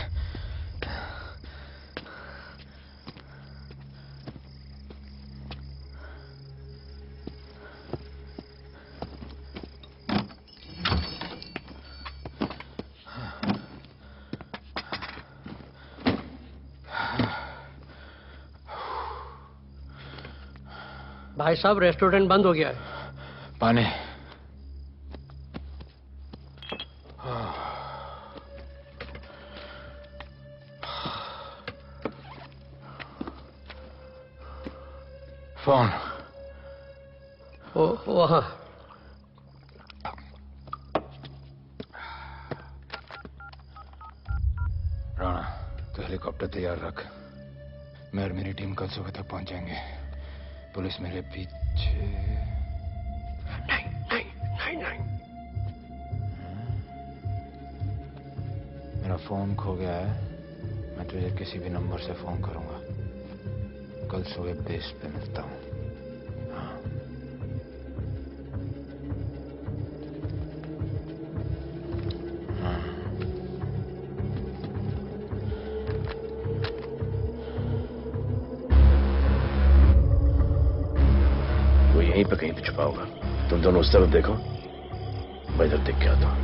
भाई साहब, रेस्टोरेंट बंद हो गया है। पानी। फोन। वहाँ। हेलीकॉप्टर तैयार रख। मैं और मेरी टीम कल सुबह तक पहुंच जाएंगे। पुलिस मेरे पीछे नहीं। मेरा फोन खो गया है। मैं तुझे किसी भी नंबर से फोन करूंगा। कल सुबह बेस पे मिलता हूं। यहीं पे कहीं पे छुपा होगा। तुम दोनों उस तरफ देखो, मैं इधर देख के आता हूं।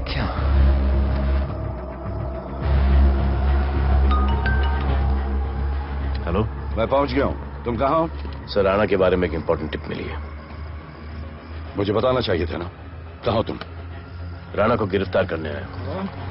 क्या? हेलो, मैं पहुंच गया हूं। तुम कहां हो? सर, राणा के बारे में एक इंपॉर्टेंट टिप मिली है। मुझे बताना चाहिए था ना। कहां हो तुम? राणा को गिरफ्तार करने आया हूं।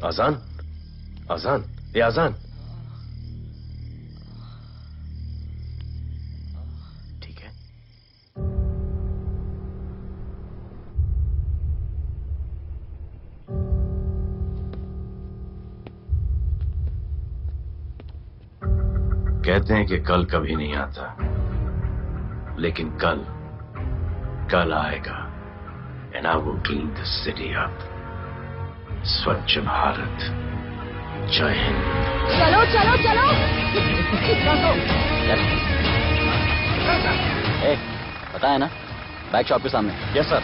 आजान, आजान, ये आजान। ठीक है। कहते हैं कि कल कभी नहीं आता, लेकिन कल आएगा। And I will clean the city up. स्वच्छ भारत। जय हिंद। चलो चलो चलो। पता है ना, बाइक शॉप के सामने। Yes sir.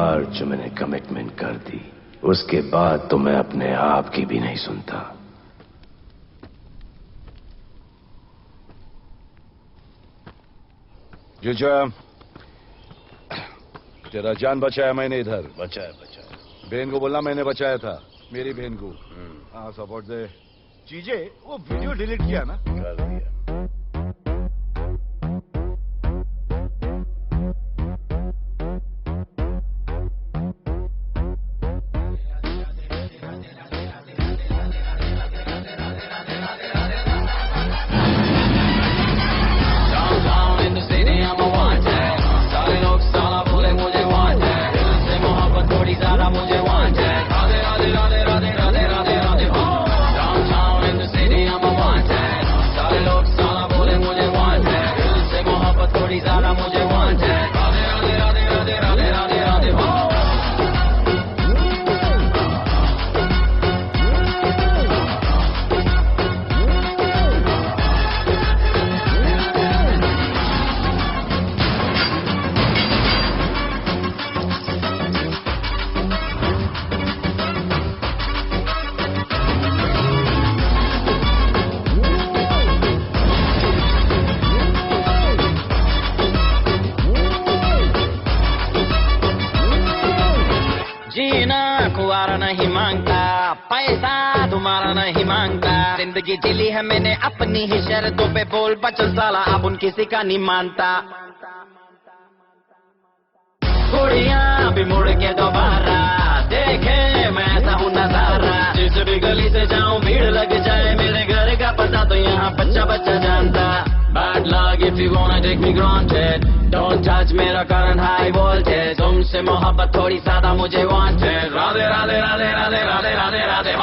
बार जो मैंने कमिटमेंट कर दी, उसके बाद तो मैं अपने आप की भी नहीं सुनता। जीजा, तेरा जान बचाया मैंने इधर। बचाया। बहन को बोलना मैंने बचाया था, मेरी बहन को। हाँ, सपोर्ट दे। चीजें वो वीडियो डिलीट किया ना? कर दिया। नहीं मांगता, पैसा तुम्हारा नहीं मांगता, जिंदगी जिली है मैंने अपनी ही शर्तों पे, बोल बचल साला अब उन किसी का नहीं मानता। कुड़ियाँ भी मुड़ के दोबारा देखे मैं ऐसा हूँ नजारा, जिस भी गली से जाऊँ भीड़ लग जाए, मेरे घर का पता तो यहाँ बच्चा बच्चा जानता। Bad luck if you wanna take me granted, don't touch मेरा current high voltage, तुमसे मोहब्बत थोड़ी ज्यादा मुझे wanted, राधे राधे राधे राधे राधे राधे राधे।